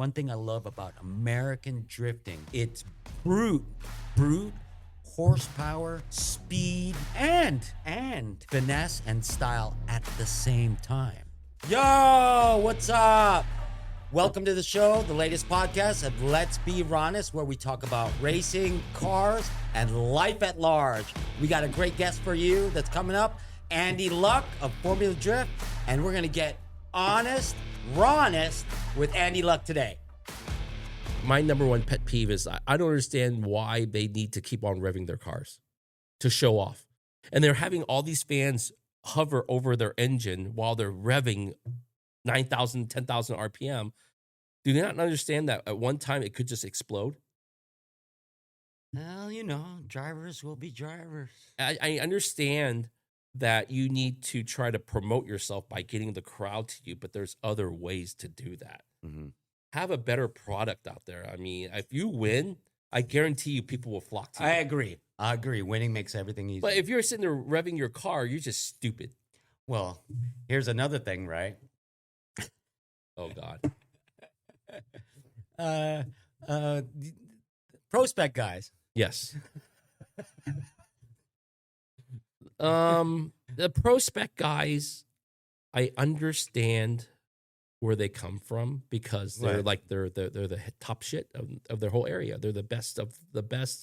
one thing I love about American drifting, it's brute, horsepower, speed, and finesse and style at the same time. Yo, what's up? Welcome to the show, the latest podcast of Let's Be RONest, where we talk about racing, cars, and life at large. We got a great guest for you that's coming up, Andy Luck of Formula Drift, and we're going to get honest, RONest with Andy Luck today. My number one pet peeve is I don't understand why they need to keep on revving their cars to show off. And they're having all these fans hover over their engine while they're revving 9,000, 10,000 RPM. Do they not understand that at one time it could just explode? Well, you know, drivers will be drivers. I understand that you need to try to promote yourself by getting the crowd to you, but there's other ways to do that. Mm-hmm. Have a better product out there. I mean, if you win, I guarantee you people will flock to you. I agree. Winning makes everything easy. But if you're sitting there revving your car, you're just stupid. Well, here's another thing, right? Oh, God. Pro spec guys. Yes. The pro spec guys, I understand where they come from because they're Right. like they're the top shit of their whole area. They're the best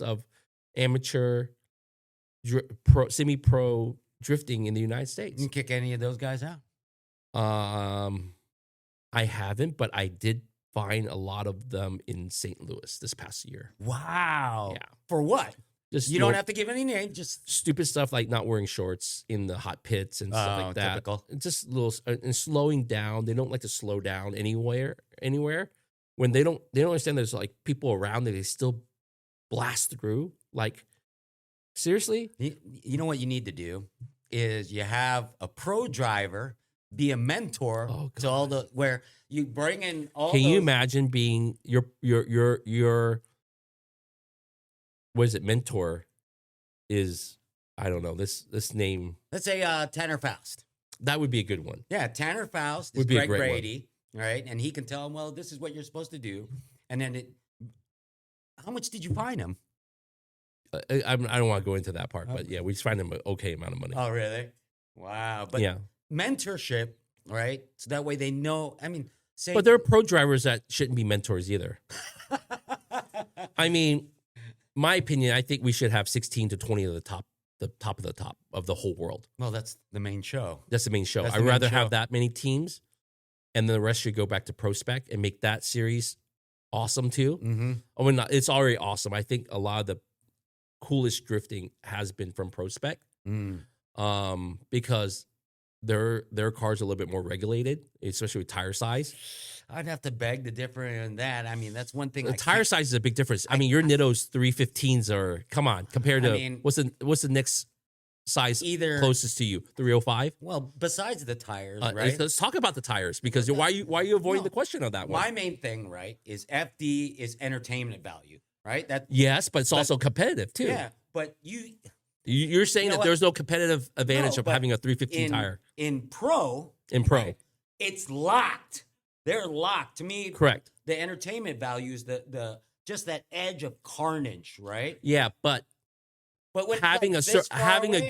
of amateur, semi-pro drifting in the United States. You can kick any of those guys out? I haven't, but I did find a lot of them in St. Louis this past year. Wow. Yeah. For what? Just You don't have to give any name. Just stupid stuff like not wearing shorts in the hot pits and stuff like that. Typical. It's just little and slowing down. They don't like to slow down anywhere. When they don't understand there's like people around that they still blast through. Like seriously, You know what you need to do is you have a pro driver be a mentor to all the where you bring in all. Can those, you imagine being your what is it? Mentor is, I don't know, this name. Let's say Tanner Faust. That would be a good one. Yeah, Tanner Faust is Would be a Greg great Brady, right? And he can tell him, well, this is what you're supposed to do. And then how much did you fine him? I don't want to go into that part, but yeah, we just find them an okay amount of money. Oh, really? Wow. But yeah. mentorship, right? So that way they know. I mean, say. But there are pro drivers that shouldn't be mentors either. I mean, my opinion, I think we should have 16 to 20 of the top of the whole world. Well, that's the main show. That's the main show. That's the I'd main rather show. have that many teams, and then the rest should go back to Pro Spec and make that series awesome too. Mm-hmm. I mean, it's already awesome. I think a lot of the coolest drifting has been from Pro Spec, because their cars are a little bit more regulated, especially with tire size. I'd have to beg to differ in that. I mean, that's one thing. The tire size is a big difference. I mean, your Nitto's 315s are, come on, compared to, I mean, what's the next size either closest to you? 305? Well, besides the tires, right? Let's talk about the tires, because why are you avoiding the question on that one? My main thing, right, is FD is entertainment value, right? Yes, but it's also competitive too. Yeah, but You're saying that there's no competitive advantage No, of but having a 315 tire in pro. in pro. Right, it's locked. They're locked. To me, Correct. The entertainment value is the just that edge of carnage, right? Yeah, but when having like having away,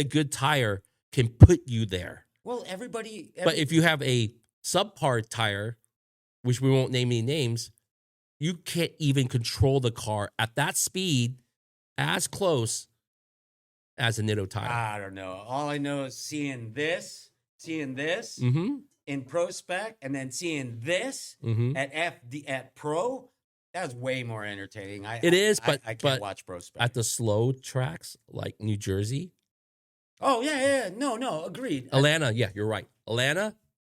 a good tire can put you there. Well, everybody. But if you have a subpar tire, which we won't name any names, you can't even control the car at that speed as close as a Nitto tire. I don't know. All I know is seeing this Mm-hmm. in pro spec, and then seeing this Mm-hmm. at FD at pro. That's way more entertaining. It is, but I can't watch pro spec at the slow tracks like New Jersey. Oh yeah. No, agreed. Atlanta, yeah, you're right. Atlanta,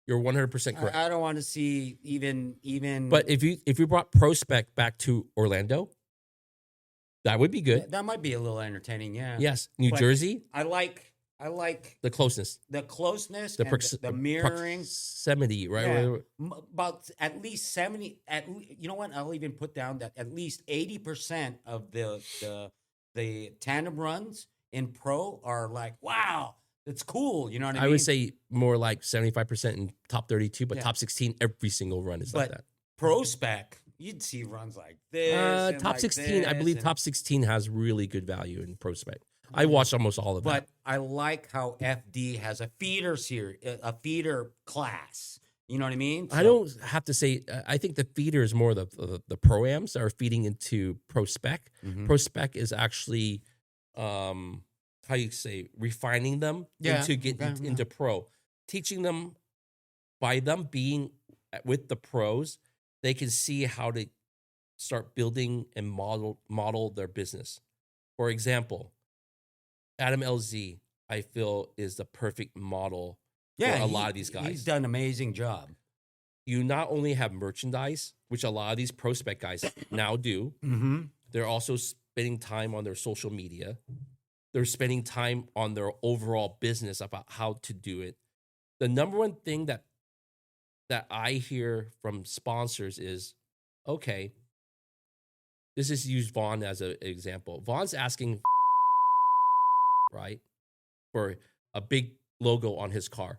you're 100% correct. I don't want to see even. But if you brought Pro Spec back to Orlando, that would be good. that might be a little entertaining. Yeah. Yes, New But Jersey, I like the closeness, closeness, the, and the mirroring. proximity, right? Yeah. About at least 70. You know what? I'll even put down that at least 80% of the tandem runs in pro are like, wow, it's cool. You know what I mean? I would say more like 75% in top 32, but Yeah. top 16 every single run is like But that. pro spec, you'd see runs like this. And Top like 16, I believe and- top 16 has really good value in pro spec. I watched almost all of that. But I like how FD has a feeder series, a feeder class. You know what I mean? I don't have to say. I think the feeder is more the pro-ams that are feeding into pro spec. Mhm. Pro spec is actually, how you say, refining them into into pro, teaching them by them being with the pros, they can see how to start building and model their business. For example, Adam LZ, I feel, is the perfect model for a lot of these guys. He's done an amazing job. You not only have merchandise, which a lot of these pro spec guys now do, Mm-hmm. they're also spending time on their social media. They're spending time on their overall business about how to do it. The number one thing that I hear from sponsors is, okay, this is use Vaughn as an example. Vaughn's asking, right, for a big logo on his car.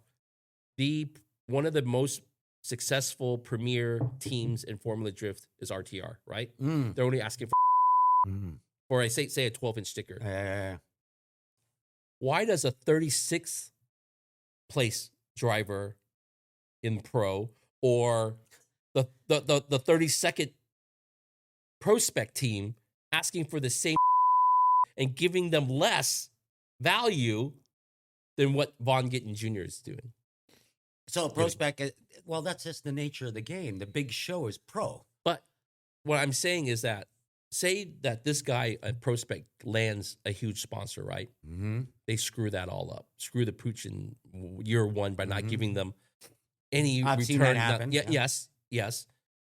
One of the most successful premier teams in Formula Drift is RTR, right? They're only asking for I say a 12-inch sticker. Yeah. Why does a 36th place driver in pro or the 32nd prospect team asking for the same and giving them less value than what Vaughn Gittin Jr. is doing? So pro spec, well, that's just the nature of the game. The big show is pro. But what I'm saying is that, say that this guy at prospect lands a huge sponsor, right? Mm-hmm. They screw that all up. Screw the pooch in year one by not giving them any I've return. seen that happen. Yes.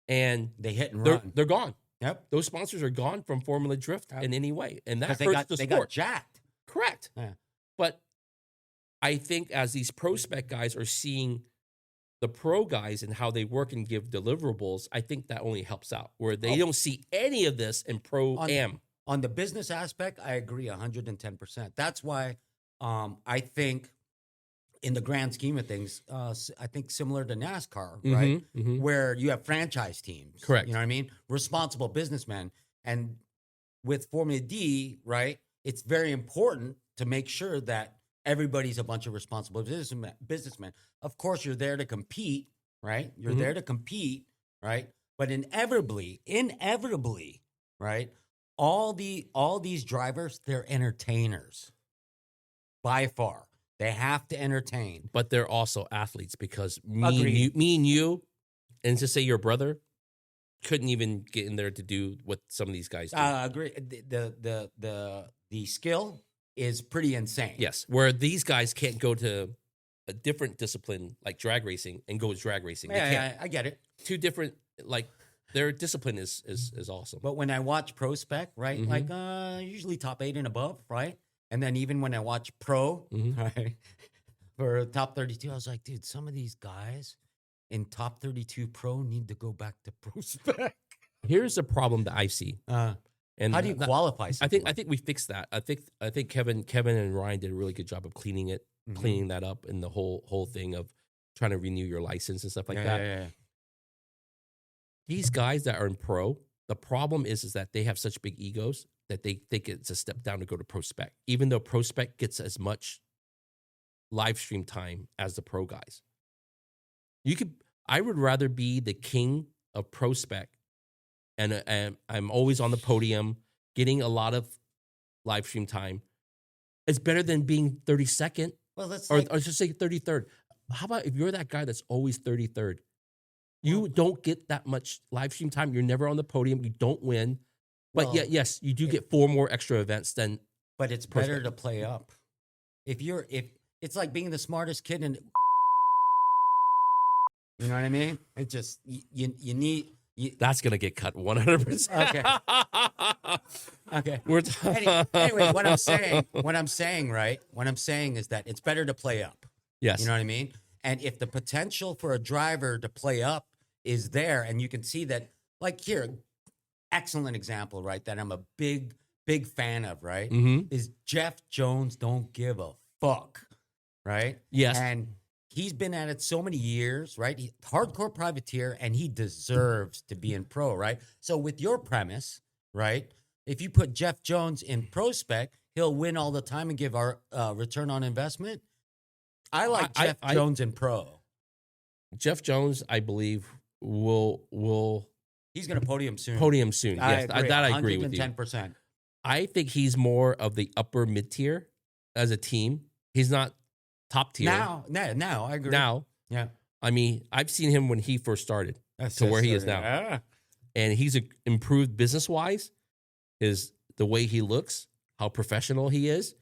And They hit and run. they're gone. Yep. Those sponsors are gone from Formula Drift in any way. And that Because hurts the they sport. got jacked. Correct. Yeah. But I think as these prospect guys are seeing the pro guys and how they work and give deliverables, I think that only helps out. Where they don't see any of this in pro-am. On the business aspect, I agree 110%. That's why I think in the grand scheme of things, I think similar to NASCAR, right? Where you have franchise teams. Correct. You know what I mean? Responsible businessmen. And with Formula D, right, it's very important to make sure that everybody's a bunch of responsible businessmen. Of course, you're there to compete, right? You're there to compete, right? But inevitably, right? All these drivers, they're entertainers. By far. They have to entertain. But they're also athletes because me and you, and to say your brother, couldn't even get in there to do what some of these guys do. Agree. The skill is pretty insane. Yes, where these guys can't go to a different discipline like drag racing and go drag racing. Yeah, I get it. Two different, like their discipline is awesome. But when I watch pro spec, right, like usually top 8 and above, right? And then even when I watch pro, right, for top 32, I was like, dude, some of these guys in top 32 pro need to go back to pro spec. Here's the problem that I see. And how do you qualify? I think we fixed that. I think Kevin and Ryan did a really good job of cleaning that up, and the whole thing of trying to renew your license and stuff like that. Yeah. These guys that are in pro, the problem is that they have such big egos that they think it's a step down to go to pro spec, even though pro spec gets as much live stream time as the pro guys. I would rather be the king of pro spec, and I'm always on the podium, getting a lot of live stream time. It's better than being 32nd, or just say 33rd. How about if you're that guy that's always 33rd? You don't get that much live stream time. You're never on the podium. You don't win. But yes, you do get 4 more extra events than. But it's better to play up. If it's like being the smartest kid in. You know what I mean? It just you need. That's gonna get cut 100%. Okay. We're anyway, what I'm saying, right? What I'm saying is that it's better to play up. Yes. You know what I mean? And if the potential for a driver to play up is there, and you can see that, like here, excellent example, right? That I'm a big fan of, right? Is Jeff Jones don't give a fuck, right? Yes. And he's been at it so many years, right? Hardcore privateer, and he deserves to be in pro, right? So with your premise, right? If you put Jeff Jones in pro spec, he'll win all the time and give our return on investment. I like Jeff Jones in pro. Jeff Jones, I believe, will He's going to podium soon. Yes, I agree with you. 110%. I think he's more of the upper mid tier as a team. He's not top tier. Now, I agree. Now, yeah. I mean, I've seen him when he first started to where he is now. Yeah. And he's improved business-wise. The way he looks, how professional he is.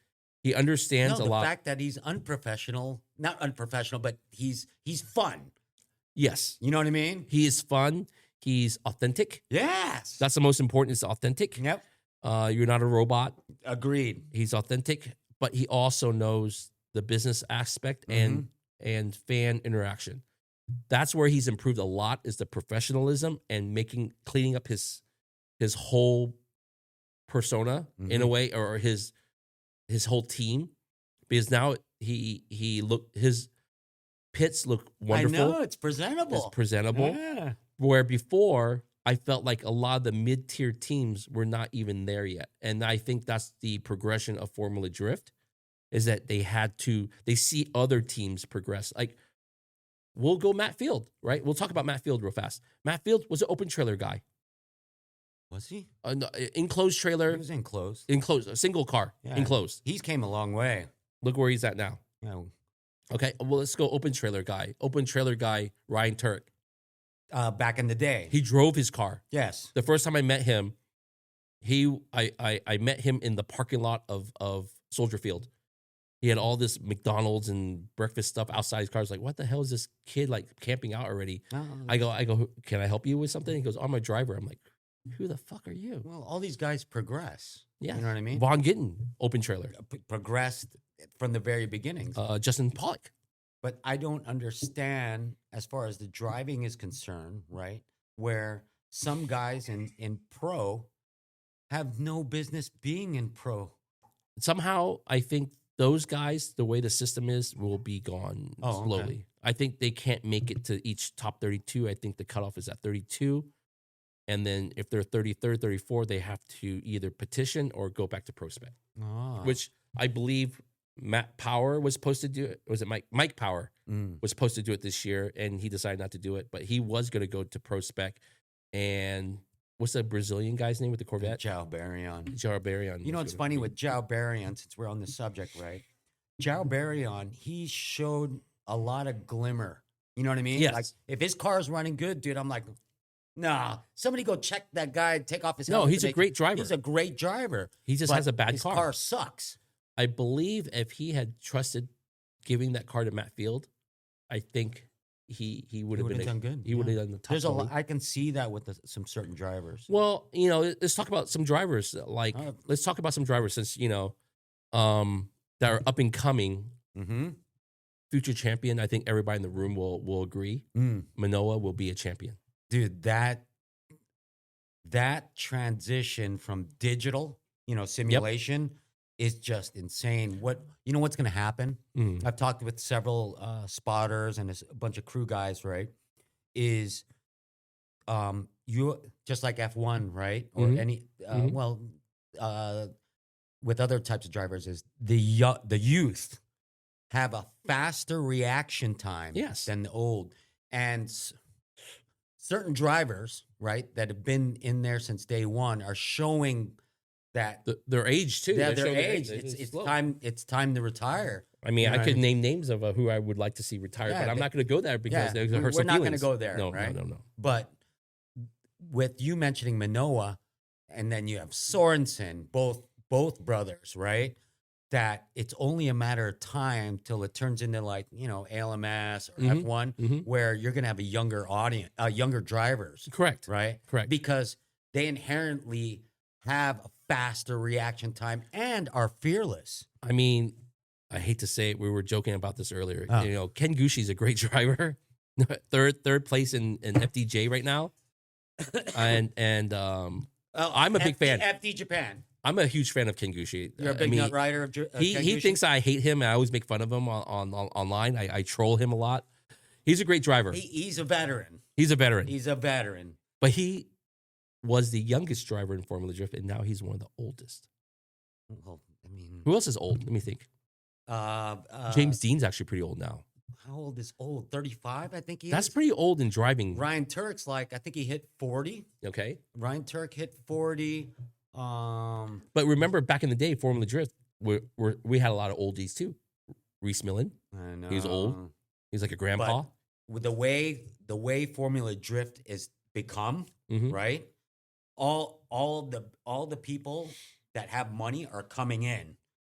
He understands a lot. The fact that he's not unprofessional, but he's fun. Yes. You know what I mean? He is fun. He's authentic. Yes. That's the most important, is authentic. Yep. You're not a robot. Agreed. He's authentic, but he also knows the business aspect and fan interaction. That's where he's improved a lot, is the professionalism and cleaning up his whole persona in a way, or his whole team, because now his pits look wonderful. I know, it's presentable. It's presentable. Yeah. Where before, I felt like a lot of the mid-tier teams were not even there yet. And I think that's the progression of Formula Drift, is that they see other teams progress. Like, we'll go Matt Field, right? We'll talk about Matt Field real fast. Matt Field was an open trailer guy. Was he? Enclosed trailer. He was enclosed. Enclosed, a single car, enclosed. He's came a long way. Look where he's at now. Yeah. Okay, well, let's go open trailer guy. Open trailer guy, Ryan Turek. Back in the day. He drove his car. Yes. The first time I met him, I met him in the parking lot of Soldier Field. He had all this McDonald's and breakfast stuff outside his car. I was like, what the hell is this kid like camping out already? I go, can I help you with something? He goes, I'm a driver. I'm like, who the fuck are you? Well, all these guys progress. Yeah. You know what I mean? Von Gittin, open trailer. Progressed from the very beginnings. Justin Pollock. But I don't understand, as far as the driving is concerned, right? Where some guys in pro have no business being in pro. Somehow, I think those guys, the way the system is, will be gone slowly. Okay. I think they can't make it to each top 32. I think the cutoff is at 32. And then if they're 33rd, 34th, they have to either petition or go back to pro spec, which I believe Matt Power was supposed to do it. Was it Mike Power was supposed to do it this year, and he decided not to do it. But he was going to go to pro spec. And what's the Brazilian guy's name with the Corvette? João Barrion. João Barrion. You know, it's funny with João Barrion, since we're on the subject, right? João Barrion, he showed a lot of glimmer. You know what I mean? Yes. Like, if his car's running good, dude, I'm like, nah, somebody go check that guy, take off his helmet. No, he's a great driver. He's a great driver. He just has a bad his car. His car sucks. I believe if he had trusted giving that car to Matt Field, I think he would have done good. He would have done the top. There's a lot, I can see that with some certain drivers. Well, you know, let's talk about some drivers. Like, let's talk about some drivers since, you know, that are up and coming. Mm-hmm. Future champion. I think everybody in the room will agree. Manoa will be a champion. Dude, that transition from digital, simulation is just insane. What's going to happen? I've talked with several spotters and a bunch of crew guys, right? Is you just like F1, right? Or any with other types of drivers, is the youth have a faster reaction time than the old, and certain drivers, right, that have been in there since day one are showing that their age too. Their age. It's time to retire. I mean, I could name names of who I would like to see retire, but I'm not going to go there because we're not going to go there. No, right? No. But with you mentioning Manoa, and then you have Sorensen, both brothers, right? That it's only a matter of time till it turns into ALMS or F1, where you're going to have a younger audience, younger drivers. Correct. Right? Correct. Because they inherently have a faster reaction time and are fearless. I mean, I hate to say it, we were joking about this earlier. Ken Gushi's a great driver. third place in FDJ right now. and I'm a big fan. FD Japan. I'm a huge fan of Ken Gucci. You're a big nut rider of he Ken he Gucci? thinks I hate him, and I always make fun of him on online. I troll him a lot. He's a great driver. He's a veteran. He's a veteran. He's a veteran. But he was the youngest driver in Formula Drift, and now he's one of the oldest. Well, I mean, Who else is old? Let me think. James Dean's actually pretty old now. How old is old? 35, I think he That's is. pretty old in driving. Ryan Turk's like, I think he hit 40. Okay. Ryan Turk hit 40. But remember, back in the day, Formula Drift, we had a lot of oldies too. Reese Millen, I know. he's old. He's like a grandpa. But with the way Formula Drift is become, Mhm. right? All the people that have money are coming in,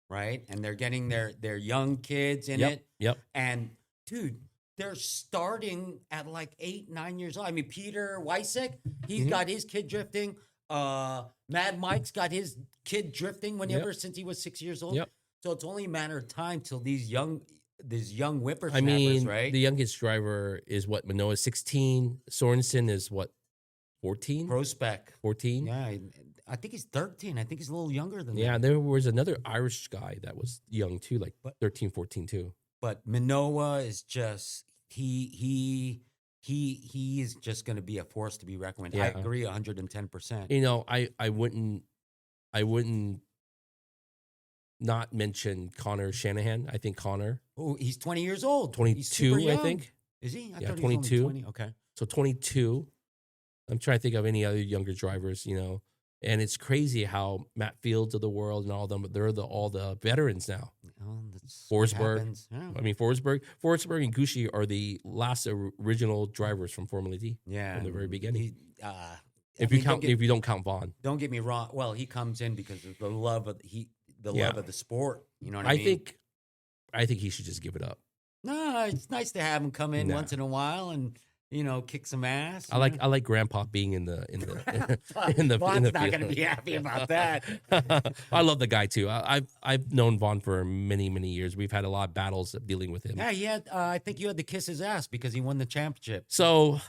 right? And they're getting their young kids in it. Yep. And dude, they're starting at like 8, 9 years old. I mean, Peter Weissek, he's got his kid drifting. Mad Mike's got his kid drifting since he was 6 years old. Yep. So it's only a matter of time till these young whippersnappers, I mean, right? the youngest driver is what? Manoa is 16. Sorensen is what? 14? Prospec. 14? Yeah, I think he's 13. I think he's a little younger than Yeah, that. there was another Irish guy that was young too, like 13, 14 too. But Manoa is just he is just going to be a force to be reckoned with. I Yeah. agree 110%. You know, I wouldn't not mention Connor Shanahan. I think Connor, Oh, he's 20 years old. He's 22, super I young. think. Is he? I Yeah, thought he was only 22. 20. Okay. So 22. I'm trying to think of any other younger drivers, you know. And it's crazy how Matt Fields of the world and all them, they're all the veterans now. Oh, that's what Forsberg. happens. Yeah. I mean, Forsberg and Gucci are the last original drivers from Formula D. Yeah, from the very beginning. If If you don't count Vaughn, don't get me wrong. Well, he comes in because of the love of Yeah. love of the sport. You know what I mean? I think he should just give it up. No, it's nice to have him come in Nah. once in a while and kick some ass. I like Grandpa being in the in the Vaughn's not field. going to be happy about that. I love the guy too. I've known Vaughn for many years. We've had a lot of battles dealing with him. Yeah, he had. I think you had to kiss his ass because he won the championship. So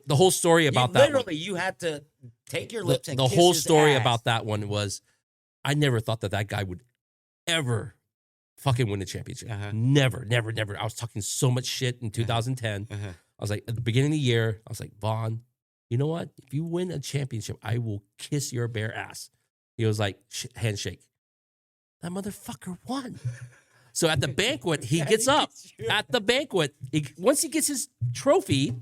the whole story about that one, literally, you had to take your lips and the kiss whole his story ass. about that one was I never thought that guy would ever fucking win the championship. Uh-huh. Never. I was talking so much shit in 2010. Uh-huh. I was like, at the beginning of the year, I was like, Vaughn, you know what? If you win a championship, I will kiss your bare ass. He was like, handshake. That motherfucker won. So at the banquet, he gets up. At the banquet, once he gets his trophy,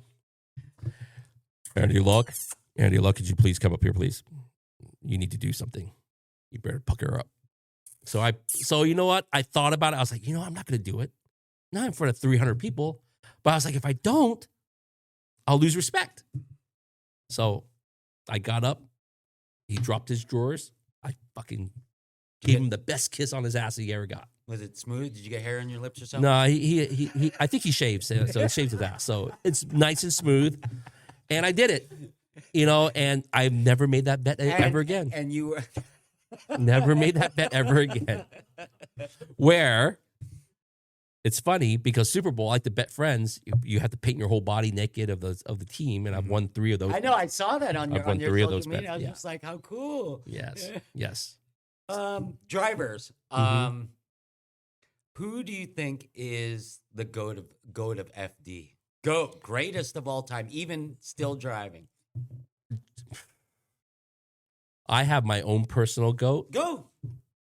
Andy Luck, could you please come up here, please? You need to do something. You better pucker up. So you know what? I thought about it. I was like, I'm not going to do it. Not in front of 300 people. But I was like, if I don't, I'll lose respect. So I got up. He dropped his drawers. I fucking gave him the best kiss on his ass he ever got. Was it smooth? Did you get hair on your lips or something? No, he I think he shaves. So he shaves his ass. So it's nice and smooth. And I did it. And I've never made that bet ever again. And you were... Never made that bet ever again. Where it's funny because Super Bowl, I like to bet friends, you have to paint your whole body naked of the team, and I've won 3 of those. I know, I saw that on your won 3 social of those media. bets, I was yeah. just like, how cool. Yes. Drivers. Mhm. Who do you think is the goat of FD? Greatest of all time, even still driving. I have my own personal GOAT. Go.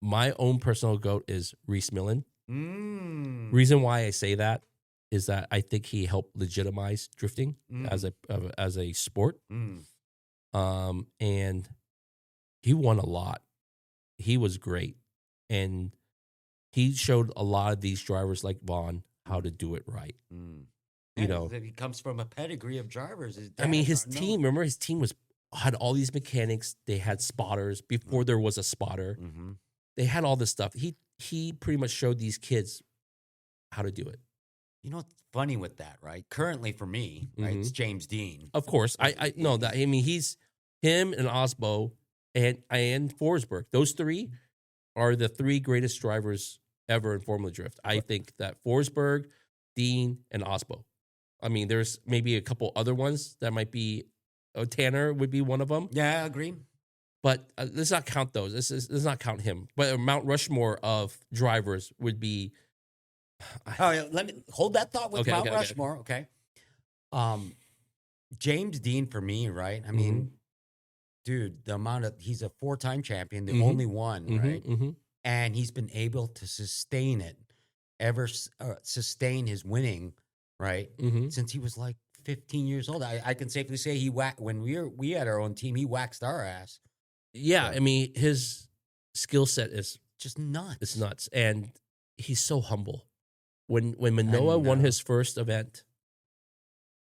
My own personal GOAT is Reese Millen. Mm. Reason why I say that is that I think he helped legitimize drifting as a sport. Mm. And he won a lot. He was great. And he showed a lot of these drivers like Vaughn how to do it right. Mm. He comes from a pedigree of drivers. His team, remember his team had all these mechanics. They had spotters before there was a spotter. Mm-hmm. They had all this stuff. He pretty much showed these kids how to do it. You know what's funny with that, right? Currently for me, right, it's James Dean. Of course. I know that. I mean, he's him and Osbo and Forsberg. Those 3 are the 3 greatest drivers ever in Formula Drift. I think that Forsberg, Dean, and Osbo. I mean, there's maybe a couple other ones that might be Tanner would be one of them. Yeah, I agree. But let's not count those. Let's not count him. But Mount Rushmore of drivers would be. Oh, yeah, let me hold that thought with Okay, Mount okay. Rushmore. Okay. James Dean for me, right? I mean, dude, the amount of he's a 4-time champion, the only one, right? And he's been able to sustain it, sustain his winning, right? Since he was like 15 years old. I can safely say when we had our own team, he waxed our ass. Yeah, I mean, his skill set is Just nuts. it's nuts, and he's so humble. When Manoa won his first event,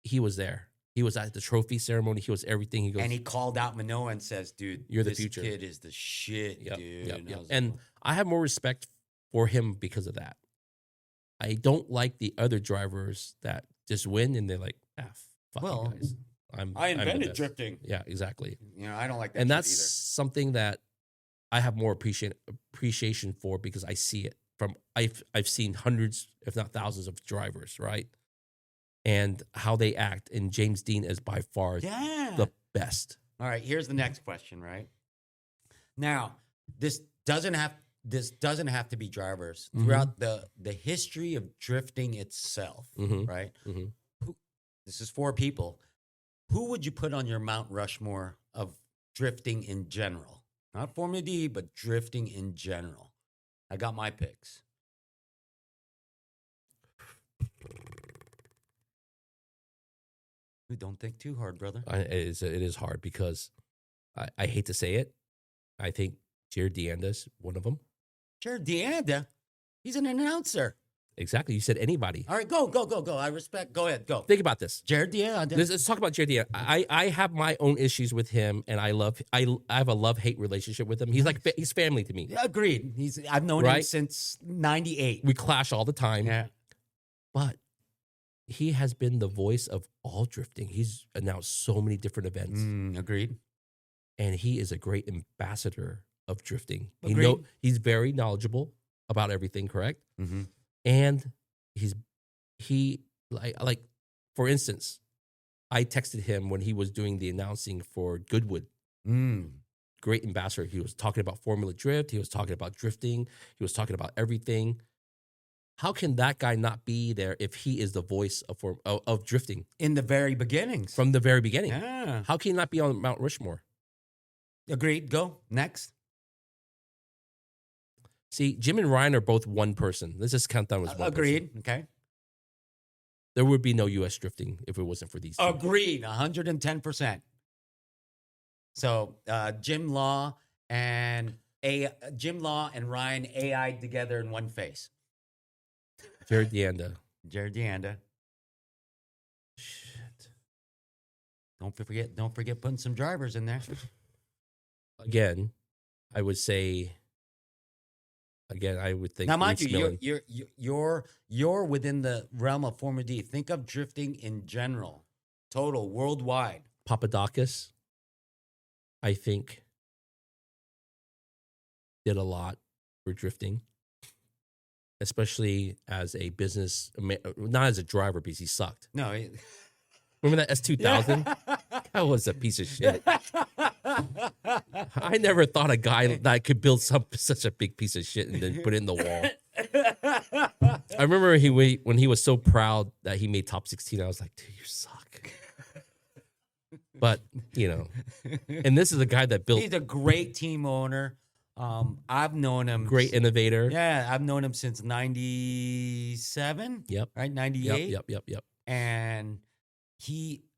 he was there. He was at the trophy ceremony. He was everything. He goes, and he called out Manoa and says, "Dude, you're the this future. kid is the shit, dude." Yep. And I have more respect for him because of that. I don't like the other drivers that just win and they're like, fuck you guys. I I'm the invented best." drifting. Yeah, exactly. I don't like that. And shit that's either. something that I have more appreciation for because I see it from I've seen hundreds, if not thousands, of drivers, right? And how they act. And James Dean is by far the best. All right, here's the next question, right? Now, this doesn't have to be drivers. Throughout the history of drifting itself, right? This is 4 people. Who would you put on your Mount Rushmore of drifting in general? Not Formula D, but drifting in general. I got my picks. Don't think too hard, brother. It is hard because I hate to say it. I think Jared Deanda's one of them. Jared Deanda, he's an announcer. Exactly. You said anybody. All right, go. I respect. Go ahead, go. Think about this. Jared Deanda. Let's talk about Jared Deanda. I have my own issues with him, and I have a love-hate relationship with him. He's family to me. Yeah, agreed. I've known him since '98. We clash all the time. Yeah. But he has been the voice of all drifting. He's announced so many different events. Agreed. And he is a great ambassador of drifting. Agreed. He's very knowledgeable about everything, correct? And he for instance, I texted him when he was doing the announcing for Goodwood. Great ambassador. He was talking about Formula Drift. He was talking about drifting. He was talking about everything. How can that guy not be there if he is the voice of drifting? In the very beginnings. From the very beginning. Yeah. How can he not be on Mount Rushmore? Agreed. Go. Next. See, Jim and Ryan are both one person. Let's just count them as one Agreed. person. Okay. There would be no U.S. drifting if it wasn't for these two. Agreed. 110%. So Jim Law and Ryan AI'd together in one face. Jared Deanda. Jared Deanda. Shit. Don't forget putting some drivers in there. Again, I would say. Again, I would think. Now, mind you, you're within the realm of Formula D. Think of drifting in general, total worldwide. Papadakis, I think, did a lot for drifting, especially as a business, not as a driver because he sucked. No, remember that S2000? That was a piece of shit. I never thought a guy that could build such a big piece of shit and then put it in the wall. I remember when he was so proud that he made top 16. I was like, dude, you suck. But, and this is a guy that built. He's a great team owner. I've known him. Great innovator. Yeah, I've known him since 97. Yep. Right, 98. Yep. And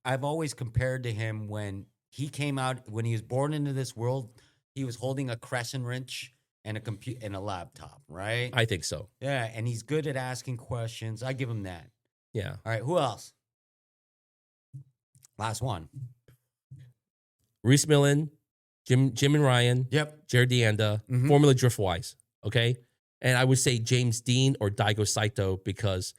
I've always compared to him when he came out, when he was born into this world, he was holding a crescent wrench and a computer and a laptop, right? I think so. Yeah, and he's good at asking questions. I give him that. Yeah. All right, who else? Last one. Reese Millen, Jim and Ryan. Yep. Jared Deanda, Formula Drift wise. Okay. And I would say James Dean or Daigo Saito because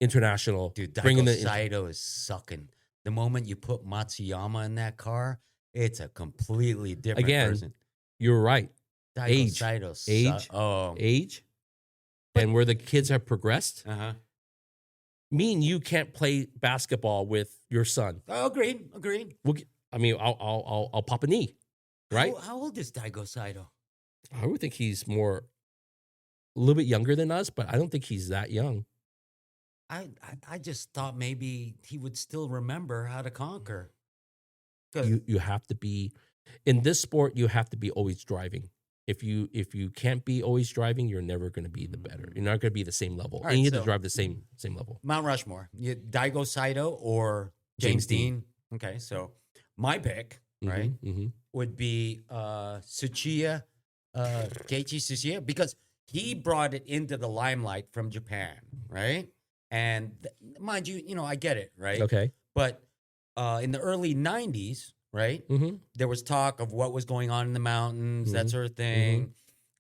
international. Dude, Daigo Saito is sucking. The moment you put Matsuyama in that car, it's a completely different person. You're right. Daigo Saito age, and where the kids have progressed. Me and you can't play basketball with your son. Oh, agreed. I'll pop a knee. right? How old is Daigo Saito? I would think he's a little bit younger than us, but I don't think he's that young. I just thought maybe he would still remember how to conquer. 'Cause- You have to be in this sport. You have to be always driving. If you can't be always driving, you're never going to be the better. You're not going to be the same level. All And you right, have so- to drive the same level. Mount Rushmore, Daigo Saito or James James Dean. Dean. Okay, so my pick, right, Mm-hmm. would be Keiichi Tsuchiya, because he brought it into the limelight from Japan, right? And mind you, I get it, right? Okay. But in the early 90s, right, Mm-hmm. there was talk of what was going on in the mountains, that Mhm. sort of thing.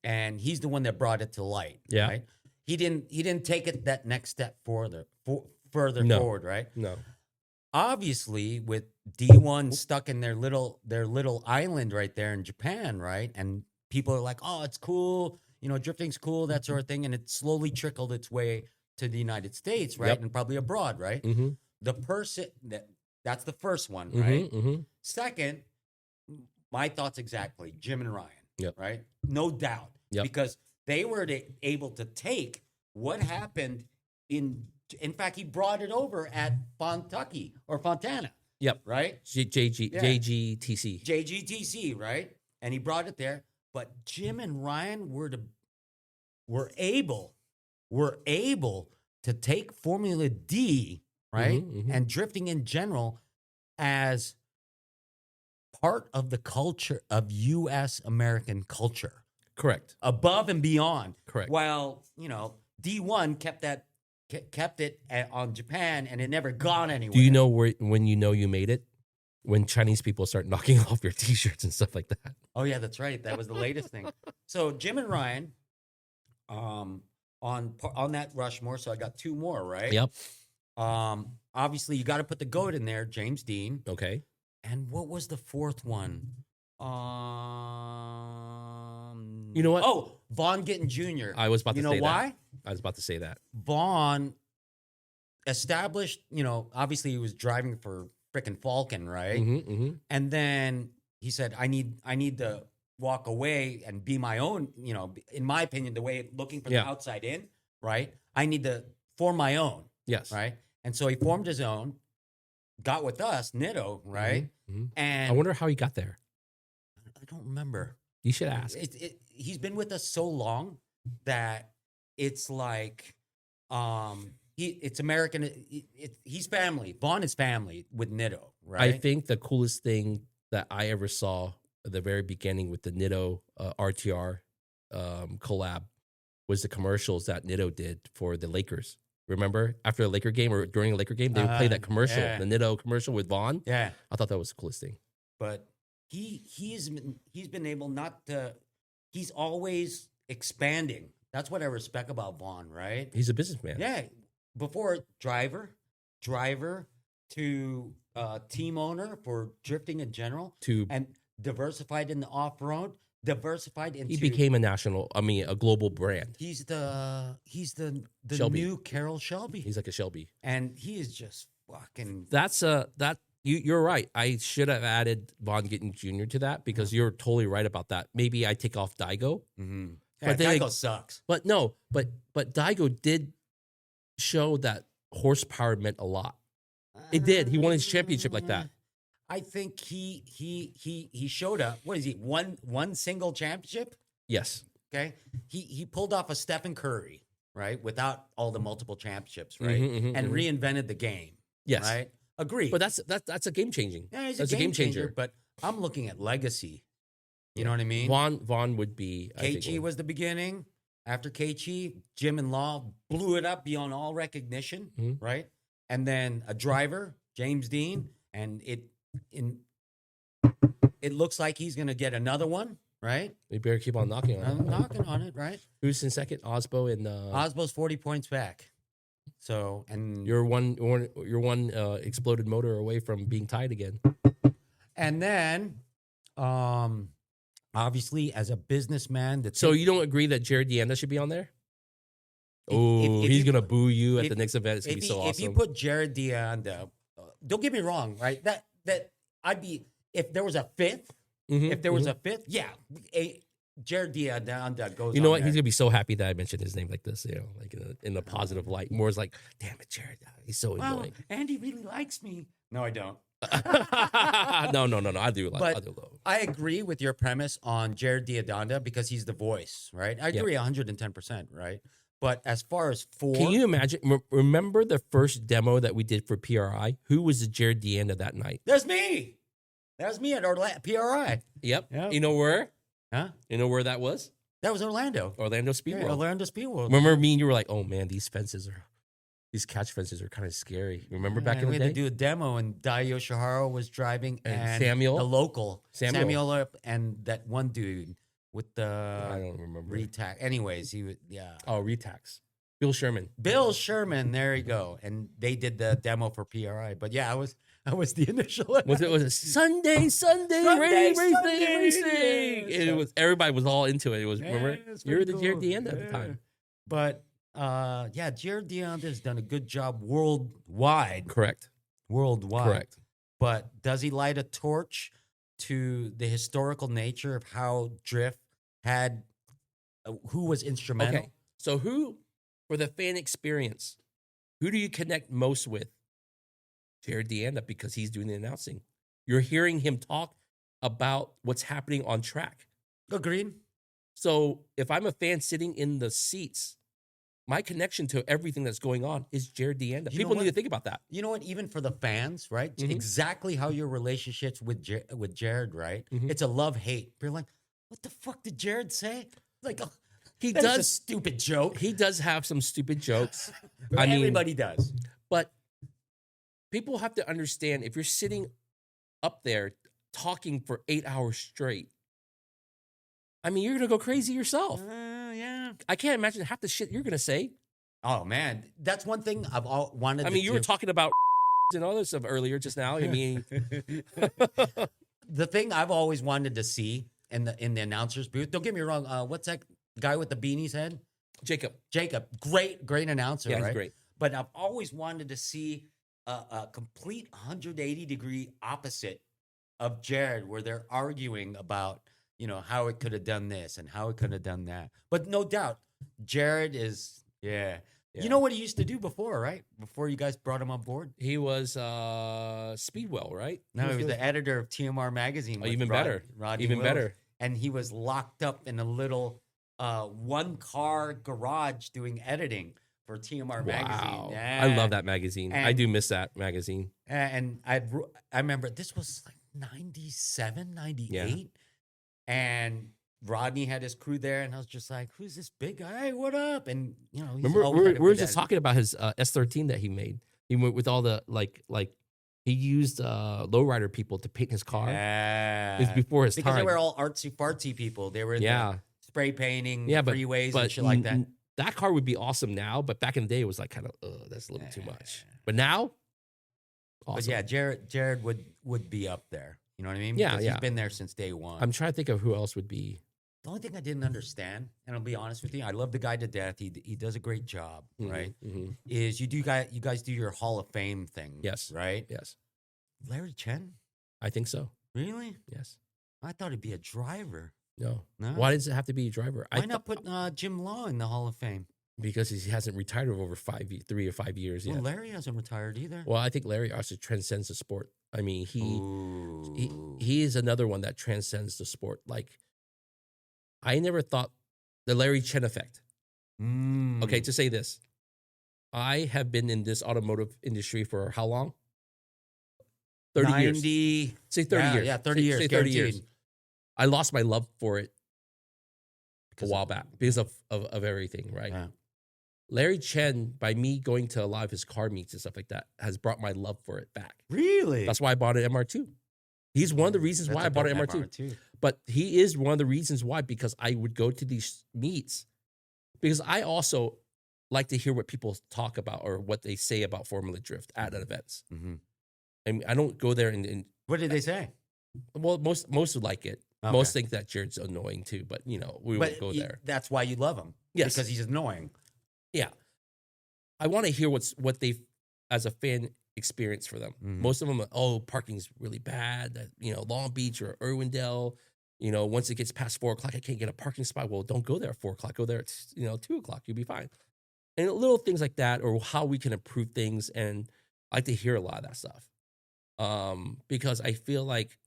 And he's the one that brought it to light. Yeah. Right? He didn't take it that next step further No. forward, right? No. Obviously, with D1 stuck in their little island right there in Japan, right? And people are like, "Oh, it's cool, drifting's cool, that sort of thing," and it slowly trickled its way to the United States, right? Yep. And probably abroad, right? Mm-hmm. The person that's the first one, right? Mm-hmm. Second, my thoughts exactly, Jim and Ryan, Yep. right? No doubt, Yep. because they were able to take what happened in fact, he brought it over at Fontana, Yep. right? Yeah. JGTC. JGTC, right? And he brought it there. But Jim and Ryan were able to take Formula D, right? Mhm. And drifting in general as part of the culture of U.S. American culture, Correct. above and beyond. Correct. While D1 kept it on Japan, and it never gone anywhere. Do you know when you made it? When Chinese people start knocking off your T-shirts and stuff like that. Oh yeah, that's right. That was the latest thing. So Jim and Ryan, on that Rushmore. So I got two more, right? Yep. Obviously you got to put the GOAT in there, James Dean. Okay. And what was the fourth one? You know what? Oh, Vaughn Gittin Jr. I was about to You say know why? that. I was about to say that. Vaughn established, obviously he was driving for frickin' Falcon, right? Mm-hmm, mm-hmm. And then he said, I need to walk away and be my own, in my opinion, the way looking from Yeah. the outside in, right? I need to form my own, Yes. right? And so he formed his own, got with us, Nitto, right? Mm-hmm. And I wonder how he got there. I don't remember. You should ask. He's been with us so long that it's like, it's American. He's family. Vaughn is family with Nitto, right? I think the coolest thing that I ever saw at the very beginning with the Nitto RTR collab was the commercials that Nitto did for the Lakers. Remember, after a Laker game or during a Laker game, they would play that commercial, yeah. the Nitto commercial with Vaughn. Yeah. I thought that was the coolest thing. But he's been able not to. He's always expanding. That's what I respect about Vaughn, right? He's a businessman. Yeah. Before driver to team owner for drifting in general, and diversified in the off road, diversified into. He became a global brand. He's the Shelby. new Carroll Shelby, He's like a Shelby. and he is just fucking. You're right. I should have added Vaughn Gittin Jr. to that because you're totally right about that. Maybe I take off Daigo. Mm-hmm. But Yeah, then- Daigo sucks. But no, but Daigo did show that horsepower meant a lot. It did. He won his championship like that. I think he showed up. What is he? One single championship? Yes. Okay. He pulled off a Stephen Curry, right? Without all the multiple championships, right? And reinvented the game. Yes. Right? Agreed. But that's a game changing. Yeah, he's that's a game changer. But I'm looking at legacy. You know what I mean? Vaughn would be. Keiichi was the beginning. After Keiichi, Jim and Law blew it up beyond all recognition, Mhm. right? And then a driver, James Dean, and it looks like he's going to get another one, right? You better keep on knocking on I'm it. knocking on it, right? Who's in second? Osbo and Osbo's 40 points back. So, and you're one exploded motor away from being tied again. and then, obviously, as a businessman, So you don't agree that Jared Deanda should be on there? Oh, if he's you gonna put- boo you at if- the next event. It's gonna be so awesome. If you put Jared Deanda, don't get me wrong, right? That I'd be, if there was a fifth, If there was a fifth, Jared Deonda goes. You know on what? there. He's gonna be so happy that I mentioned his name like this. Like in a positive light. More is like, damn it, Jared. He's so annoying. Andy really likes me. No, I don't. No. I do. But I agree with your premise on Jared Deonda because he's the voice, right? I agree 110%, right? But as far as can you imagine? Remember the first demo that we did for PRI? Who was the Jared Deonda that night? There's me. That was me at PRI. Yep. You know where? Huh? You know where that was? That was Orlando. Orlando Speedworld. Yeah, Orlando Speedworld. Remember me and you were like, oh man, these catch fences are kind of scary. Remember back in the day? We had to do a demo, and Dai Yoshihara was driving, and Samuel, the local Samuel, and that one dude with the I don't remember Retax. Anyways, he was Retax. Bill Sherman. There you go. And they did the demo for PRI. But yeah, I was the initial. Was it Sunday racing? It was everybody was all into it. It was remember you're the Jared Deonda at the time. But Jared Deonda has done a good job worldwide. Correct. But does he light a torch to the historical nature of how drift had who was instrumental? Okay. So who, for the fan experience, who do you connect most with? Jared Deonda, because he's doing the announcing. You're hearing him talk about what's happening on track. Agreed. So if I'm a fan sitting in the seats, my connection to everything that's going on is Jared Deonda. People need to think about that. You know what? Even for the fans, right? Mm-hmm. Exactly how your relationships with Jared, right? Mm-hmm. It's a love-hate. You're like, what the fuck did Jared say? Like, he that does is a stupid joke. He does have some stupid jokes. Everybody does. But people have to understand, if you're sitting up there talking for 8 hours straight, I mean, you're going to go crazy yourself. Yeah. I can't imagine half the shit you're going to say. Oh, man. That's one thing I've wanted to do. You were talking about and all this stuff earlier just now. I mean, the thing I've always wanted to see in the announcer's booth, don't get me wrong, what's that guy with the beanie's head? Jacob. Great announcer, right? He's great. But I've always wanted to see a complete 180-degree opposite of Jared, where they're arguing about, how it could have done this and how it could have done that. But no doubt, Jared is, yeah. You know what he used to do before, right? Before you guys brought him on board? He was Speedwell, right? No, he was the editor of TMR Magazine. Even better. Rodney Wills. And he was locked up in a little one-car garage doing editing for TMR Magazine. Yeah. I love that magazine. I do miss that magazine. And I remember this was like 97, 98. Yeah. And Rodney had his crew there, and I was just like, "Who's this big guy? Hey, what up?" And remember we were just talking about his S13 that he made. He went with all the like he used lowrider people to paint his car. Yeah, it's before his time because they were all artsy fartsy people. They were spray painting, freeways, and shit like that. That car would be awesome now, but back in the day, it was like kind of that's a little too much. But now, awesome. But yeah, Jared would be up there. You know what I mean? Yeah, He's been there since day one. I'm trying to think of who else would be. The only thing I didn't understand, and I'll be honest with you, I love the guy to death. He does a great job, right? Mm-hmm. Is you guys do your Hall of Fame thing? Yes. Right? Yes. Larry Chen? I think so. Really? Yes. I thought he'd be a driver. No. Why does it have to be a driver? Why not put Jim Law in the Hall of Fame? Because he hasn't retired over 3 or 5 years yet. Well, Larry hasn't retired either. Well, I think Larry also transcends the sport. I mean, he is another one that transcends the sport. Like, I never thought the Larry Chen effect. Okay, to say this, I have been in this automotive industry for how long? 30 years. Say 30 years. Yeah, 30 years. Say 30 years. I lost my love for it a while back because of everything, right? Yeah. Larry Chen, by me going to a lot of his car meets and stuff like that, has brought my love for it back. Really? That's why I bought an MR2. He's one of the reasons why I bought an MR2. But he is one of the reasons why, because I would go to these meets. Because I also like to hear what people talk about or what they say about Formula Drift at events. Mm-hmm. I mean, I don't go there and what did they say? Well, most would like it. Okay. Most think that Jared's annoying too, but we won't go there. That's why you love him. Yes. Because he's annoying. Yeah. I want to hear what they as a fan experience for them. Most of them are, oh, parking's really bad. That, Long Beach or Irwindale, once it gets past 4 o'clock, I can't get a parking spot. Well, don't go there at 4 o'clock. Go there at 2 o'clock. You'll be fine. And little things like that, or how we can improve things. And I like to hear a lot of that stuff. Because I feel like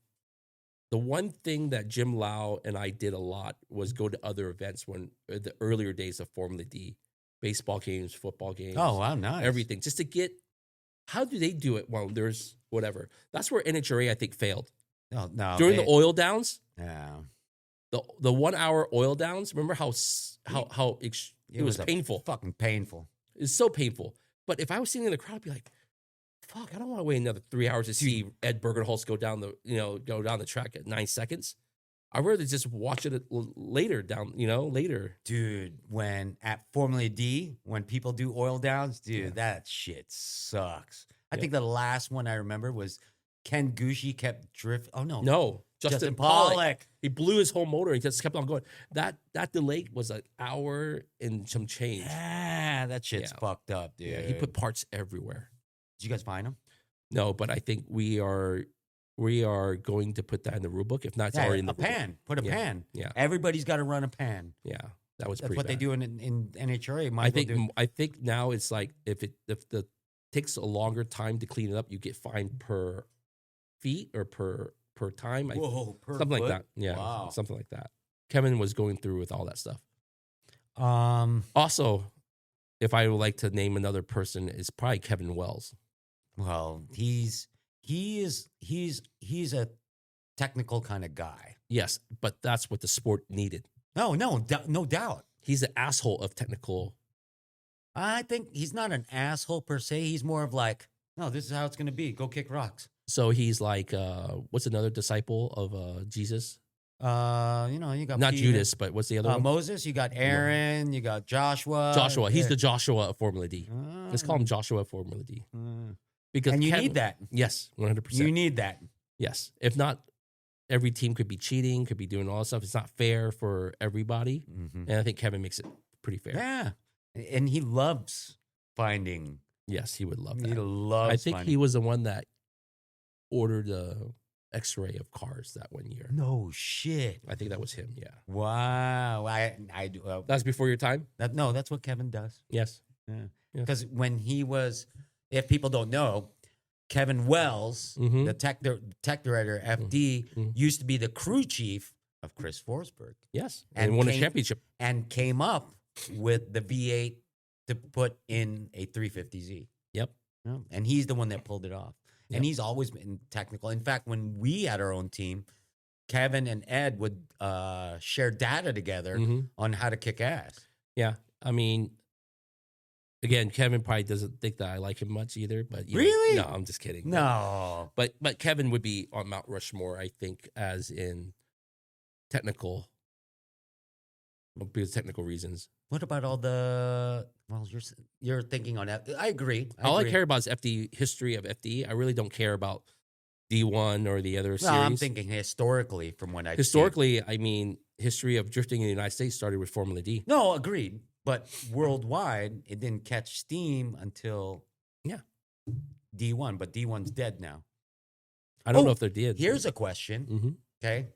the one thing that Jim Lau and I did a lot was go to other events when the earlier days of Formula D, baseball games, football games. Oh, wow, nice. Everything, just to get, how do they do it? Well, there's whatever. That's where NHRA, I think, failed. No. During the oil downs, Yeah. the 1 hour oil downs, remember how it was painful. Fucking painful. It's so painful. But if I was sitting in the crowd, I'd be like, fuck, I don't want to wait another 3 hours to see Ed Bergenholtz go down the track at 9 seconds. I'd rather just watch it later later. Dude, when at Formula D, when people do oil downs, dude, that shit sucks. I think the last one I remember was Ken Gucci kept drift. Oh, no. No, Justin Pollock. He blew his whole motor. He just kept on going. That delay was an hour and some change. Yeah, that shit's fucked up, dude. Yeah, he put parts everywhere. Did you guys find him? No, but I think we are going to put that in the rule book. If not, it's already in the rule pan. book. Put a pan. Yeah. Everybody's got to run a pan. Yeah. That's pretty what bad. They do in NHRA. I think now it's like if the takes a longer time to clean it up, you get fined per feet or per time. Whoa, per something foot? like that. Yeah. Wow. Something like that. Kevin was going through with all that stuff. Also, if I would like to name another person, it's probably Kevin Wells. Well, he's a technical kind of guy. Yes, but that's what the sport needed. No doubt. He's the asshole of technical. I think he's not an asshole per se. He's more of like, no, this is how it's going to be. Go kick rocks. So he's like, what's another disciple of Jesus? You got Not Peter, Judas, but what's the other one? Moses. You got Aaron. You got Joshua. He's the Joshua of Formula D. Let's call him Joshua of Formula D. Because and you need that. Yes, 100%. You need that. Yes. If not, every team could be cheating, could be doing all that stuff. It's not fair for everybody. And I think Kevin makes it pretty fair. Yeah. And he loves finding. Yes, he would love that. He loves I think he was the one that ordered a X-ray of cars that one year. No shit. I think that was him, yeah. Wow. That's before your time? That's what Kevin does. Yes. Yeah. Because when he was, if people don't know, Kevin Wells, the tech director, FD, used to be the crew chief of Chris Forsberg. Yes. And won a championship. And came up with the V8 to put in a 350Z. Yep. And he's the one that pulled it off. Yep. And he's always been technical. In fact, when we had our own team, Kevin and Ed would share data together on how to kick ass. Yeah. I mean, again, Kevin probably doesn't think that I like him much either. But really? No, I'm just kidding. No. But Kevin would be on Mount Rushmore, I think, as in technical reasons. What about all the? Well, you're thinking on that. I agree. All I care about is FD history of FD. I really don't care about D1 or the other series. I'm thinking historically, from when I I mean, history of drifting in the United States started with Formula D. No, agreed. But worldwide, it didn't catch steam until D1. But D1's dead now. I don't know if they're dead. Here's a question. Okay.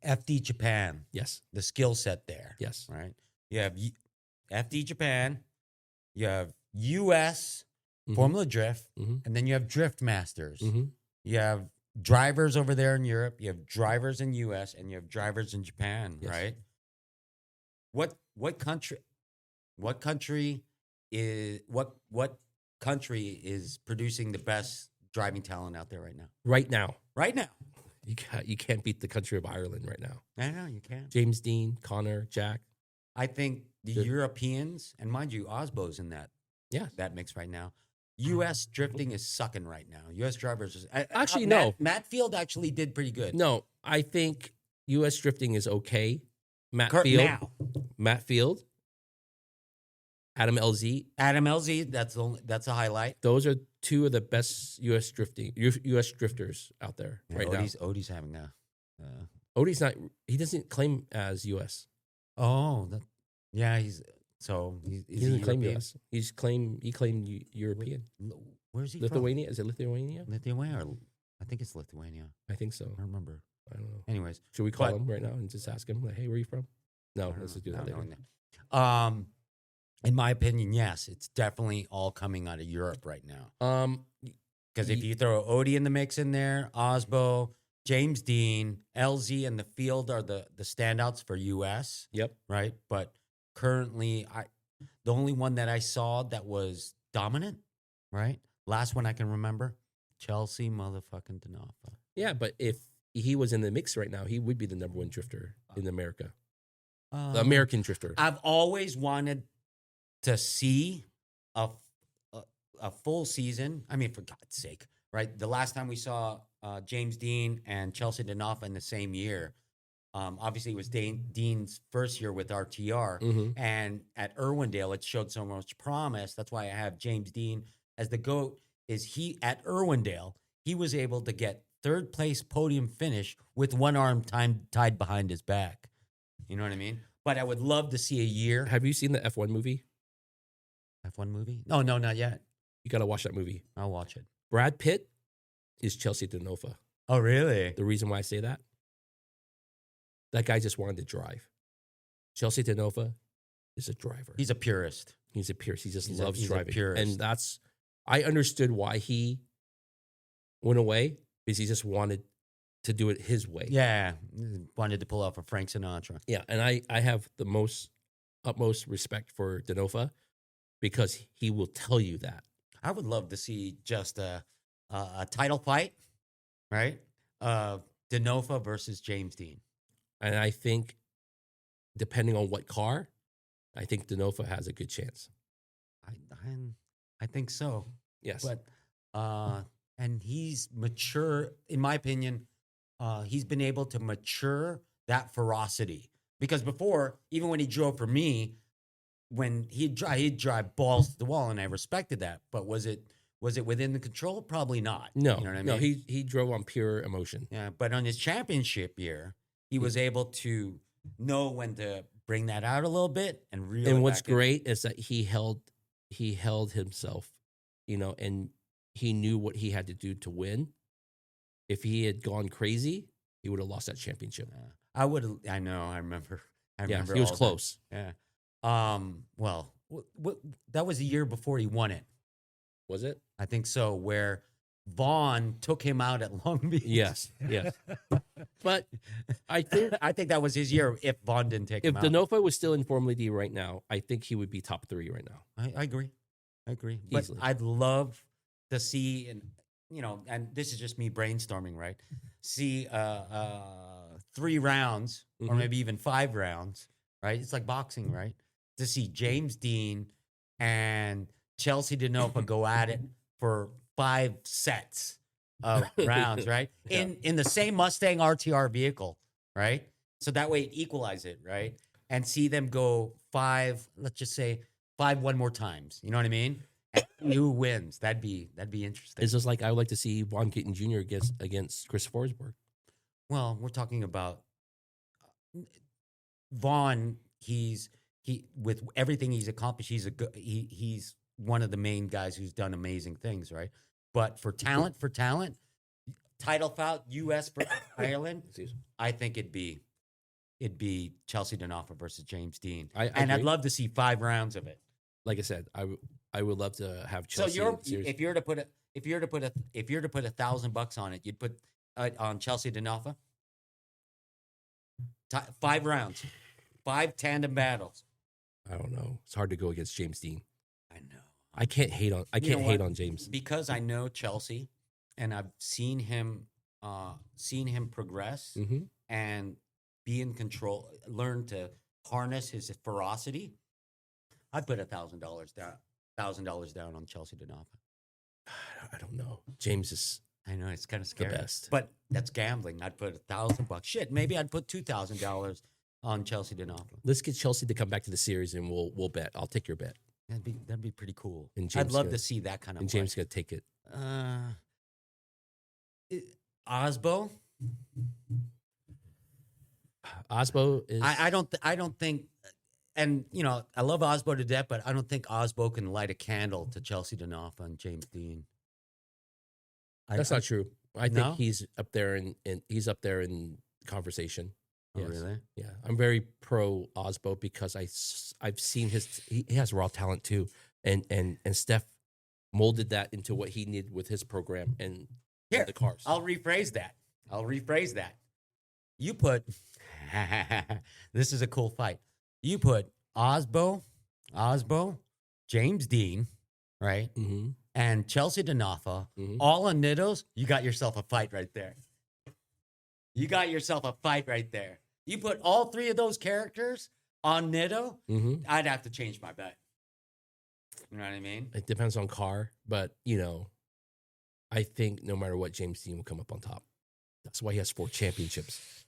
FD Japan. Yes. The skill set there. Yes. Right. You have FD Japan. You have US Formula Drift. And then you have Drift Masters. You have drivers over there in Europe. You have drivers in US. And you have drivers in Japan. Yes. Right. What country is producing the best driving talent out there right now? Right now. You can't beat the country of Ireland right now. I know you can't. James Dean, Connor, Jack. I think the Europeans, and mind you, Osbo's in that mix right now. U.S. drifting is sucking right now. U.S. drivers no. Matt Field actually did pretty good. No, I think U.S. drifting is okay. Matt Field, Adam LZ. That's a highlight. Those are two of the best U.S. drifters out there now. Odie's having a. Odie's not. He doesn't claim as U.S. Oh, he's So is He he doesn't claim European? U.S. He claimed European. Where's he from? Lithuania? Is it Lithuania? Lithuania. I think it's Lithuania. I think so. I don't remember. I don't know. Anyways, Should we call but- him right now and just ask him, like, hey, where are you from? No, let's just do that later. No. In my opinion, yes, it's definitely all coming out of Europe right now. Because if you throw Odie in the mix in there, Osbo, James Dean, LZ, and the field are the standouts for US. Yep. Right. But currently, the only one that I saw that was dominant, right? Last one I can remember, Chelsea motherfucking Denofa. Yeah, but if he was in the mix right now, he would be the number one drifter in America. The American drifter. I've always wanted to see a full season. I mean, for God's sake, right? The last time we saw James Dean and Chelsea Denofa in the same year, obviously it was Dean's first year with RTR, and at Irwindale it showed so much promise. That's why I have James Dean as the GOAT. Is he at Irwindale? He was able to get third place podium finish with one arm tied behind his back. You know what I mean? But I would love to see a year. Have you seen the F1 movie? F1 movie? No, not yet. You got to watch that movie. I'll watch it. Brad Pitt is Chelsea Denofa. Oh, really? The reason why I say that guy just wanted to drive. Chelsea Denofa is a driver. He's a purist. He's a purist. He just loves he's a driving. purist. And I understood why he went away, because he just wanted to do it his way. Yeah. Wanted to pull off a Frank Sinatra. Yeah. And I have the utmost respect for Denofa, because he will tell you that. I would love to see just a title fight, right? Denofa versus James Dean. And I think, depending on what car, I think Denofa has a good chance. I think so. Yes. But and he's mature, in my opinion. He's been able to mature that ferocity, because before, even when he drove for me, when he'd drive balls to the wall, and I respected that. But was it within the control? Probably not. No, you know what I mean? no, he drove on pure emotion. Yeah, but on his championship year, he was able to know when to bring that out a little bit and reel it And what's back in. great is that he held himself, and he knew what he had to do to win. If he had gone crazy, he would have lost that championship. I would. I know. I remember. Yeah, he was all that. close. Yeah. Well, that was the year before he won it. Was it? I think so. Where Vaughn took him out at Long Beach. Yes, yes. But I think that was his year. If Vaughn didn't take if him out, Denofa was still in Formula D right now, I think he would be top 3 right now. I agree. But Easily. I'd love to see, and this is just me brainstorming, right? See 3 rounds, or maybe even 5 rounds, right? It's like boxing, right? To see James Dean and Chelsea Denofa go at it for 5 sets of rounds, right? Yeah. In the same Mustang RTR vehicle, right? So that way it equalize it, right? And see them go 5, let's just say 5 one more times. You know what I mean? And see who wins? That'd be interesting. It's just like I would like to see Von Gittin Jr. against Chris Forsberg. Well, we're talking about Vaughn. He with everything he's accomplished, he's one of the main guys who's done amazing things, right? But for talent, title fight, U.S. versus Ireland, I think it'd be Chelsea Denofa versus James Dean, and I'd love to see 5 rounds of it. Like I said, I would love to have Chelsea. So if you're to put $1,000 on it, you'd put on Chelsea Denofa. 5 rounds, 5 tandem battles. I don't know. It's hard to go against James Dean. I know. I can't hate on James, because I know Chelsea, and I've seen him progress and be in control, learn to harness his ferocity. I'd put $1,000 down on Chelsea Denofa. I don't know. James is. I know it's kind of scary, the best, but that's gambling. I'd put $1,000. Shit, maybe I'd put $2,000 on Chelsea Denofa. Let's get Chelsea to come back to the series, and we'll bet. I'll take your bet. That'd be pretty cool. And I'd love to see that kind of. And James gonna take it. Osbo. Osbo is. I don't think and you know, I love Osbo to death, but I don't think Osbo can light a candle to Chelsea Denofa and James Dean. That's not true. I think No? he's up there he's up there in conversation. Oh, Yes. really? Yeah, I'm very pro Osbo because I've seen he has raw talent too, and Steph molded that into what he needed with his program and Here, the cars. I'll rephrase that. You put this is a cool fight. You put Osbo, James Dean, right? Mm-hmm. And Chelsea Denofa, Mhm. all on Nittos, you got yourself a fight right there. You got yourself a fight right there. You put all three of those characters on Nitto, Mm-hmm. I'd have to change my bet. You know what I mean? It depends on car, but you know, I think no matter what, James Dean will come up on top. That's why he has 4 championships.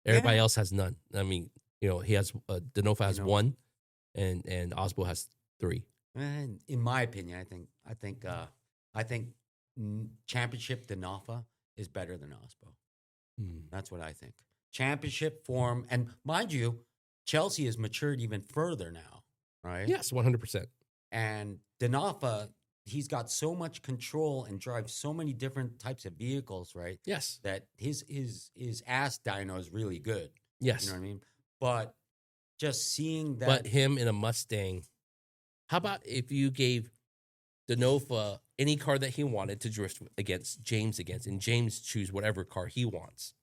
Everybody else has none. I mean, you know, he has Denofa has 1, and Osbo has 3. And in my opinion, I think championship Denofa is better than Osbo. That's what I think. Championship form, and mind you, Chelsea has matured even further now, right? Yes, 100%. And Denofa, he's got so much control and drives so many different types of vehicles, right? Yes, That his ass dyno is really good. yes. You know what I mean? But just seeing that, But him in a Mustang. How about if you gave Denofa any car that he wanted to drift against, and James choose whatever car he wants?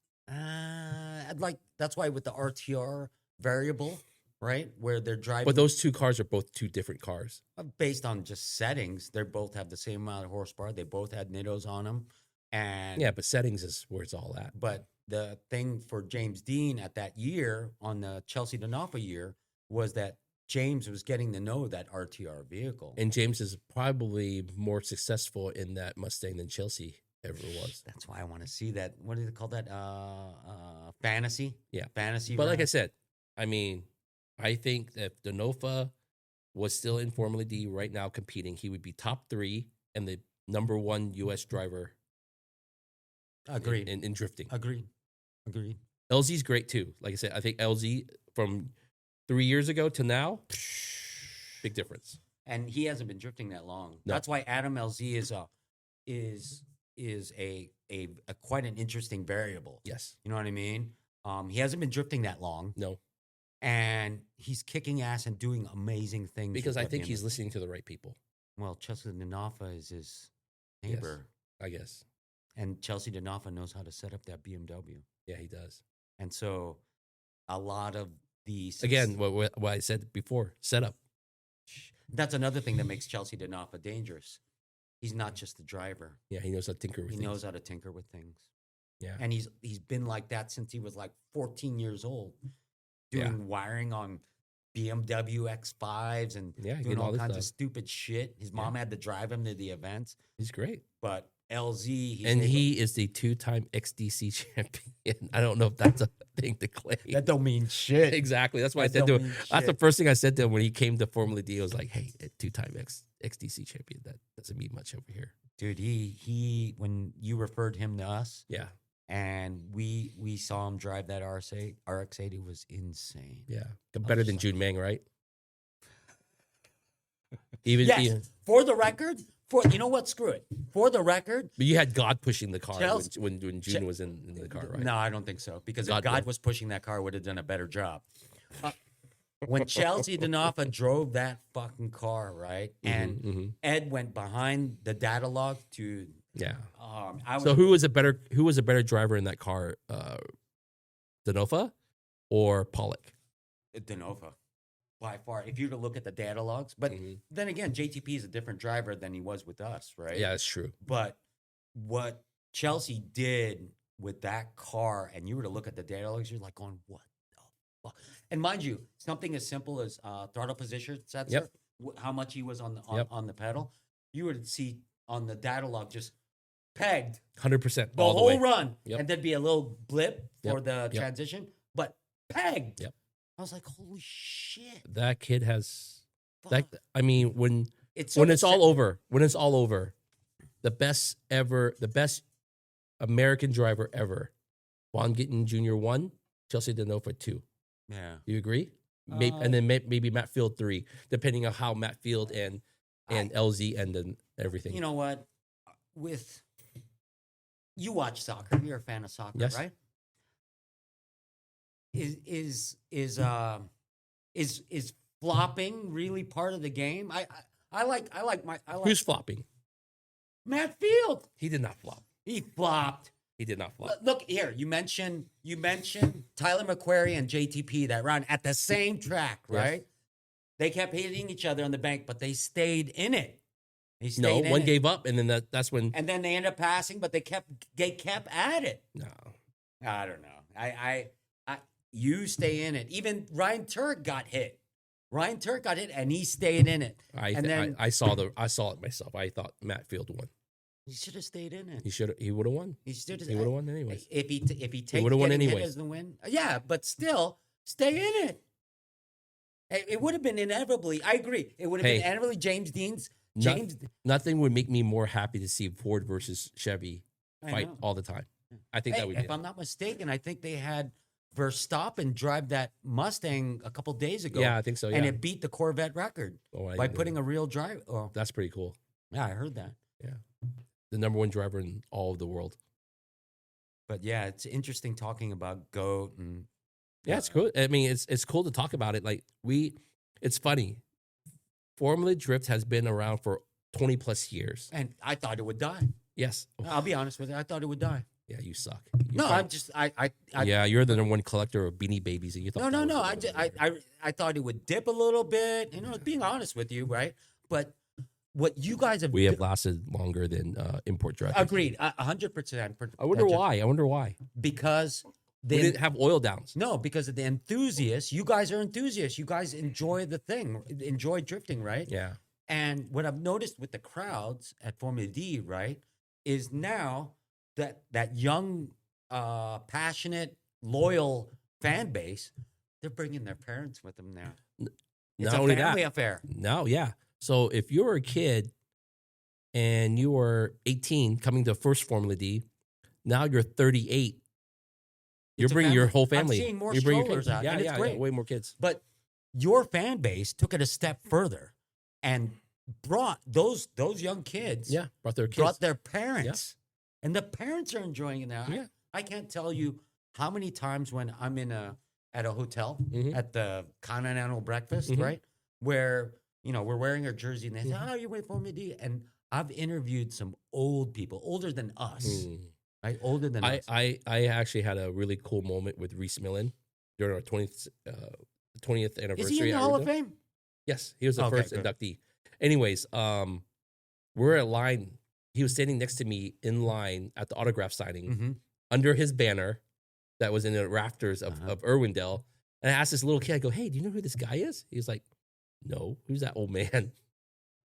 that's why with the RTR variable, right, where they're driving, But those 2 cars are both 2 different cars. based on just settings, they both have the same amount of horsepower. They both had Nittos on them, and Yeah, but settings is where it's all at. But the thing for James Dean at that year on the Chelsea Denofa year was that James was getting to know that RTR vehicle. And James is probably more successful in that Mustang than Chelsea ever was. That's why I want to see that. What do they call that? Fantasy? Yeah. Fantasy. But like I round? said, I mean, I think that if Denofa was still in Formula D right now competing, he would be top 3 and the number 1 U.S. driver Agreed. in drifting. Agreed. LZ's great too. Like I said, I think LZ from 3 years ago to now, big difference. And he hasn't been drifting that long. No. That's why Adam LZ is a quite an interesting variable. Yes. You know what I mean? He hasn't been drifting that long. No. And he's kicking ass and doing amazing things. Because with I that think BMW. he's listening to the right people. Well, Chelsea Denofa is his neighbor. I guess. And Chelsea Denofa knows how to set up that BMW. Yeah, he does. And so a lot of the... Again, what I said before, setup. That's another thing that makes Chelsea Denofa dangerous. He's not just the driver. Yeah, he knows how to tinker with He things. knows how to tinker with things. Yeah. And he's been like that since he was like 14 years old, doing wiring on BMW X5s and doing getting all this kinds of stuff. stupid shit. His mom had to drive him to the events. He's great. But LZ... he is the 2-time XDC champion. I don't know if that's a thing to claim. That don't mean shit. Exactly. That's what I That said to don't him. mean That's the shit. first thing I said to him when he came to Formula D. I was like, hey, a 2-time XDC champion. That doesn't mean much over here. Dude, he when you referred him to us, Yeah. and we saw him drive that RX-80 was insane. Yeah. Better than just June Meng, right? Even Yes. For the record, you know what? Screw it. For the record, but you had God pushing the car Chelsea- when June was in the car, right? no, I don't think so. Because God if God will. was pushing that car, would have done a better job. When Chelsea Denofa drove that fucking car, right, and Mhm. Ed went behind the data log to, Yeah. I was So who was a better driver in that car, Denofa or Pollock? Denofa by far. If you were to look at the data logs, but Mhm. then again, JTP is a different driver than he was with us, right? Yeah, that's true. But what Chelsea did with that car, and you were to look at the data logs, you're like going, what the fuck? And mind you, something as simple as throttle position sensor, how much he was on the pedal, you would see on the data log just pegged 100% the all the whole way. run, Yep. and there'd be a little blip for Yep. the Yep. transition, but pegged. Yep. I was like, holy shit! That kid has Fuck. that. I mean, when sort it's of all over, the best American driver ever, Von Gittin Jr. 1, Chelsea Denofa 2. Yeah. Do you agree? And then maybe Matt Field 3, depending on how Matt Field and LZ and then everything. You know what? You watch soccer. You're a fan of soccer, Yes. right? Is flopping really part of the game? I like Who's flopping? Matt Field. He did not flop. He flopped. He did not flop. Look here. You mentioned Tyler McQuarrie and JTP that round at the same track, right? Yes. They kept hitting each other on the bank, but they stayed in it. One gave up, and then that's when. And then they ended up passing, but they kept at it. No, I don't know. You stay in it. Even Ryan Turk got hit. And he stayed in it. I saw it myself. I thought Matt Field won. He should have stayed in it. He would have won. He would have won anyways. If he takes would have won getting hit anyways. as the win, yeah, but still stay in it. It would have been inevitably. I agree. It would have been inevitably James Dean's. Nothing would make me more happy to see Ford versus Chevy fight all the time. I think that would be. If I'm not mistaken, I think they had Verstappen drive that Mustang a couple days ago. Yeah, I think so. Yeah. And it beat the Corvette record by putting a real drive. Oh, that's pretty cool. Yeah, I heard that. Yeah, the number one driver in all of the world. But yeah, it's interesting talking about GOAT and. Yeah, it's cool. I mean, it's cool to talk about it. Like it's funny. Formula Drift has been around for 20 plus years. And I thought it would die. Yes. I'll be honest with you. I thought it would die. Yeah, you suck. Yeah, you're the number one collector of Beanie Babies, and you thought. No. I thought it would dip a little bit. Being honest with you, right? But what you guys have, we have lasted longer than import drive. Agreed, 100%. I wonder why. Because we didn't have oil downs. No, because of the enthusiasts. You guys are enthusiasts. You guys enjoy the thing, enjoy drifting, right? Yeah. And what I've noticed with the crowds at Formula D, right, is now that young, passionate, loyal fan base, they're bringing their parents with them now. It's Not a only family that, affair. No, yeah. So if you were a kid and you were 18 coming to first Formula D, now you're 38. You're bringing your whole family. I'm seeing more strollers out. Yeah, and it's great. way more kids. But your fan base took it a step further and brought those young kids. Yeah, brought their parents. Yeah. And the parents are enjoying it now. Yeah. I can't tell you how many times when I'm at a hotel at the continental breakfast, right? Where, we're wearing our jersey and they say, "Oh, you're with Formula D." And I've interviewed some old people, older than us. Right? Older than us. I actually had a really cool moment with Reese Millen during our 20th anniversary. Is he in the Hall of Fame? Yes, he was the first inductee. Anyways, we're at line. He was standing next to me in line at the autograph signing under his banner that was in the rafters of Irwindale. And I asked this little kid, I go, "Hey, do you know who this guy is?" He was like, "No, who's that old man?"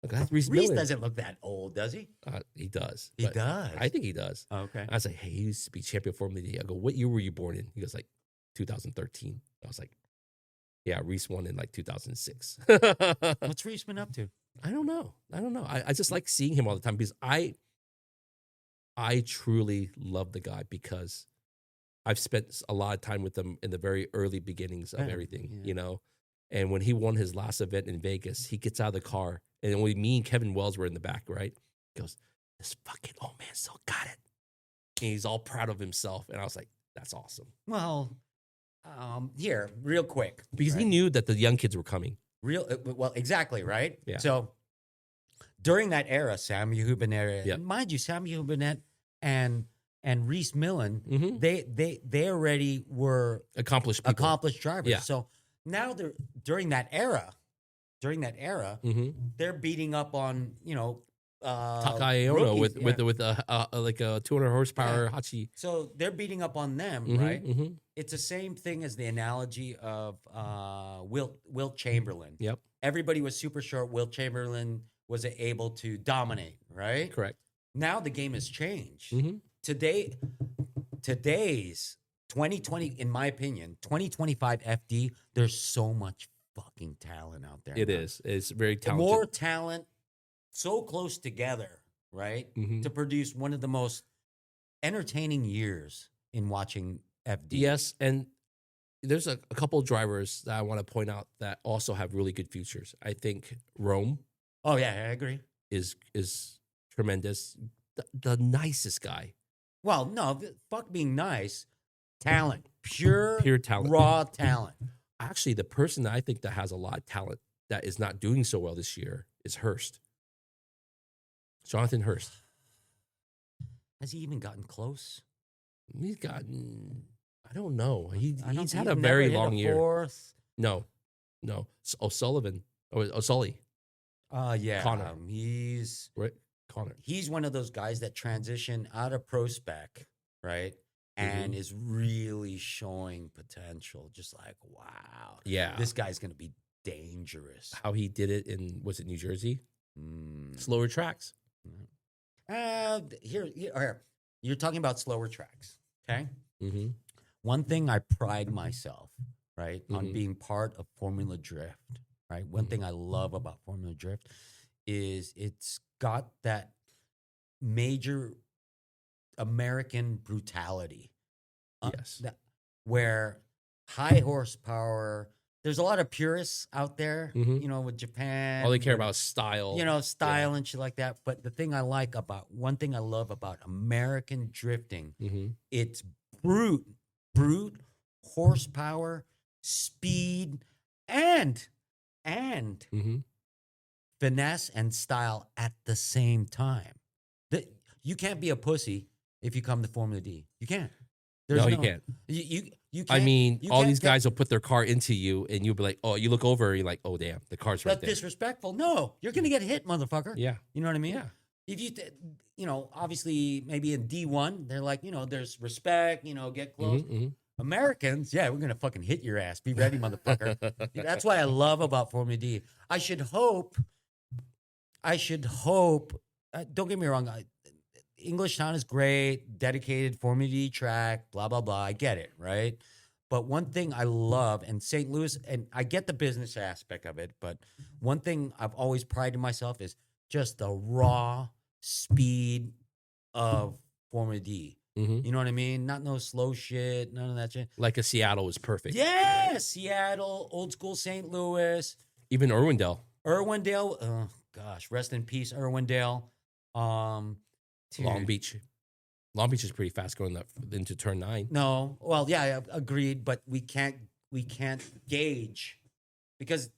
Like, that's Reese Millen. Doesn't look that old, does he? He does. He does. I think he does. Okay. I was like, "Hey, he used to be champion of Formula D." I go, "What year were you born in?" He goes, like, 2013. I was like, "Yeah, Reese won in like 2006. What's Reese been up to? I don't know. I just like seeing him all the time because I truly love the guy because I've spent a lot of time with him in the very early beginnings of everything, And when he won his last event in Vegas, he gets out of the car, and only me and Kevin Wells were in the back, right? He goes, "This fucking old man still got it." And he's all proud of himself. And I was like, that's awesome. Well, here, real quick. Because he knew that the young kids were coming. Well, exactly, right? Yeah. So during that era, Samuel Hubinette, mind you, Samuel Hubinette and Reese Millen, they already were accomplished drivers. Yeah. So now they're during that era, they're beating up on Takayama with like a 200 horsepower Hachi. So they're beating up on them, right? It's the same thing as the analogy of Wilt Chamberlain. Yep. Everybody was super short. Wilt Chamberlain was able to dominate, right? Correct. Now the game has changed. Today's 2020, in my opinion, 2025 FD, there's so much fucking talent out there. It is. It's very talented. More talent, so close together, right? To produce one of the most entertaining years in watching FD. Yes, and there's a couple of drivers that I want to point out that also have really good futures. I think Rome Oh yeah, I agree. is tremendous. The nicest guy, Well, no, fuck being nice. Talent, pure talent. raw talent. Actually, the person that I think that has a lot of talent that is not doing so well this year is Hurst. Jonathan Hurst. Has he even gotten close? He's gotten, I don't know. He's He's had a very never hit long a year. fourth. No. O'Sullivan. O'Sully. Yeah. Connor. He's Right? Connor. he's one of those guys that transition out of pro spec, right? And is really showing potential. Just like, wow. Yeah. This guy's gonna be dangerous. How he did it in, was it New Jersey? Mm. Slower tracks. Here. You're talking about slower tracks, okay? Mm-hmm. One thing I pride myself, right, on Mhm. being part of Formula Drift, right? One thing I love about Formula Drift is it's got that major American brutality. Yes. Where high horsepower, there's a lot of purists out there, Mhm. you know, with Japan. All they care and, about is style. you know, style and shit like that. But the thing I love about American drifting, Mm-hmm. it's brute horsepower, speed, and Mm-hmm. finesse and style at the same time. You can't be a pussy if you come to Formula D. You can't. No, you can't. You can't. I mean, you all can't these get- guys will put their car into you, and you'll be like, "Oh," you look over, and you're like, "Oh, damn, the car's right That's there." disrespectful. No, you're gonna get hit, motherfucker. Yeah, You know what I mean? yeah. If you know, obviously, maybe in D1, they're like, you know, there's respect. You know, get close. Mm-hmm. Americans, yeah, we're gonna fucking hit your ass. Be ready, motherfucker. That's what I love about Formula D. I should hope. Don't get me wrong. English Town is great, dedicated Formula D track, blah blah blah. I get it, right? But one thing I love, and St. Louis, and I get the business aspect of it, but one thing I've always prided myself is just the raw speed of Formula D. Mm-hmm. You know what I mean? Not no slow shit, none of that shit. Like a Seattle is perfect. Yeah, Seattle, old school St. Louis, Even Irwindale. Irwindale. Oh gosh, rest in peace, Irwindale. Long Beach. Long Beach is pretty fast going up into turn 9. No, well, yeah, agreed, but we can't gauge because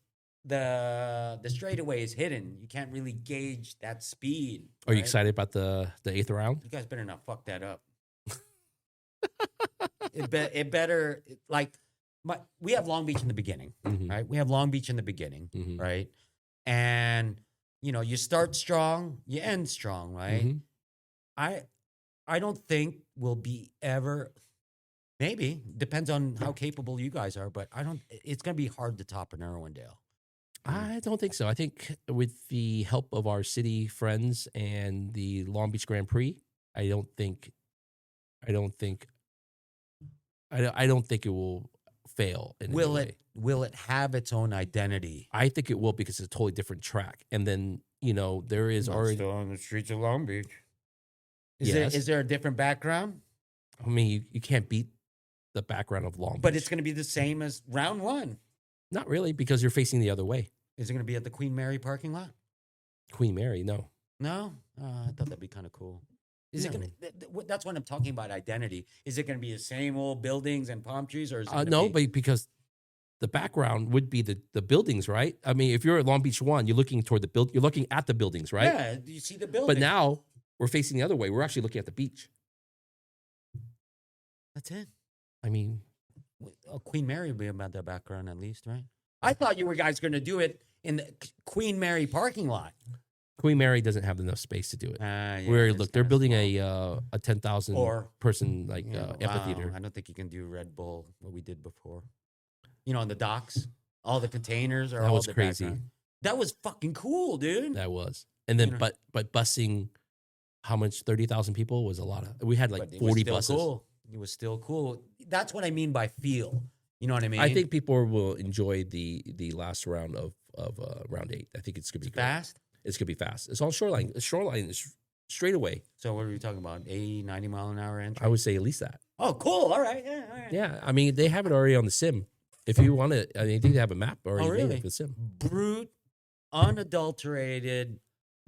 the straightaway is hidden. You can't really gauge that speed. Are you right? excited about the 8th round? You guys better not fuck that up. It better we have Long Beach in the beginning, Mhm. right? We have Long Beach in the beginning, Mhm. right? And you know, you start strong, you end strong, right? Mhm. I don't think we'll be ever. Maybe depends on how capable you guys are, but I don't. It's gonna be hard to top an Irwindale. I don't think so. I think with the help of our city friends and the Long Beach Grand Prix, I don't think it will fail. In Will any it? way. Will it have its own identity? I think it will because it's a totally different track. And then, there is already, still on the streets of Long Beach. Yes. Is there a different background? I mean, you can't beat the background of Long Beach. But it's going to be the same as round one. Not really, because you're facing the other way. Is it going to be at the Queen Mary parking lot? Queen Mary, no. No, I thought that'd be kind of cool. Is it No. going to? That's what I'm talking about. Identity. Is it going to be the same old buildings and palm trees, or is it gonna No, be, but because the background would be the buildings, right? I mean, if you're at Long Beach 1, you're looking toward you're looking at the buildings, right? Yeah, you see the building. But now we're facing the other way. We're actually looking at the beach. That's it. I mean, Queen Mary would be about that background at least, right? I thought you were guys going to do it in the Queen Mary parking lot. Queen Mary doesn't have enough space to do it. Yeah, Where it's look, they're kinda building small. a 10,000 Or- person Wow, amphitheater. I don't think you can do Red Bull what we did before. You know, on the docks, all the containers are That all was the crazy. background. That was fucking cool, dude. That was, and then You know. but busing, how much 30,000 people was a lot of. We had like But it was 40 still buses. Cool. It was still cool. That's what I mean by feel. You know what I mean? I think people will enjoy the last round of round 8. I think it's gonna be great. fast. It's gonna be fast. It's on shoreline. The shoreline is straight away. So what are we talking about? 80, 90 mile an hour entry? I would say at least that. Oh, cool. All right. Yeah, all right. Yeah, I mean, they have it already on the sim. If you want to, I mean, I think they have a map already made really? for the sim. Brute, unadulterated,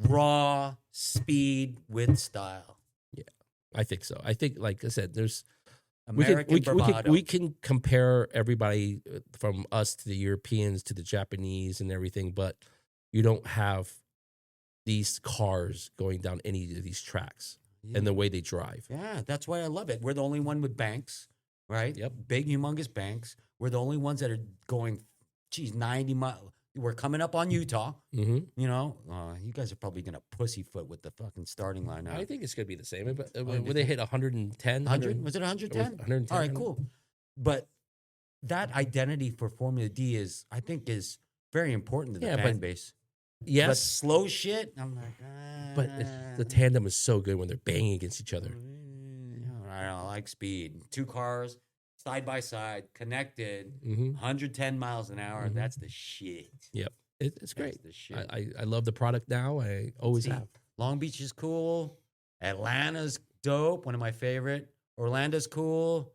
raw speed with style. I think so. I think, like I said, there's American bravado. we can compare everybody from us to the Europeans to the Japanese and everything, but you don't have these cars going down any of these tracks and the way they drive. Yeah, that's why I love it. We're the only one with banks, right? Yep. Big, humongous banks. We're the only ones that are going, 90 miles. We're coming up on Utah. Mm-hmm. You know, you guys are probably going to pussyfoot with the fucking starting line now. I think it's going to be the same. But when they hit 110, 100? Was it 110? 110. All right, cool. But that identity for Formula D is very important to the fan base. Yes. But slow shit, I'm like, But the tandem is so good when they're banging against each other. I like speed. Two cars, side by side, connected, Mm-hmm. 110 miles an hour. Mhm. That's the shit. Yep. It's great. That's the shit. I love the product now. I always have. Long Beach is cool. Atlanta's dope. One of my favorite. Orlando's cool.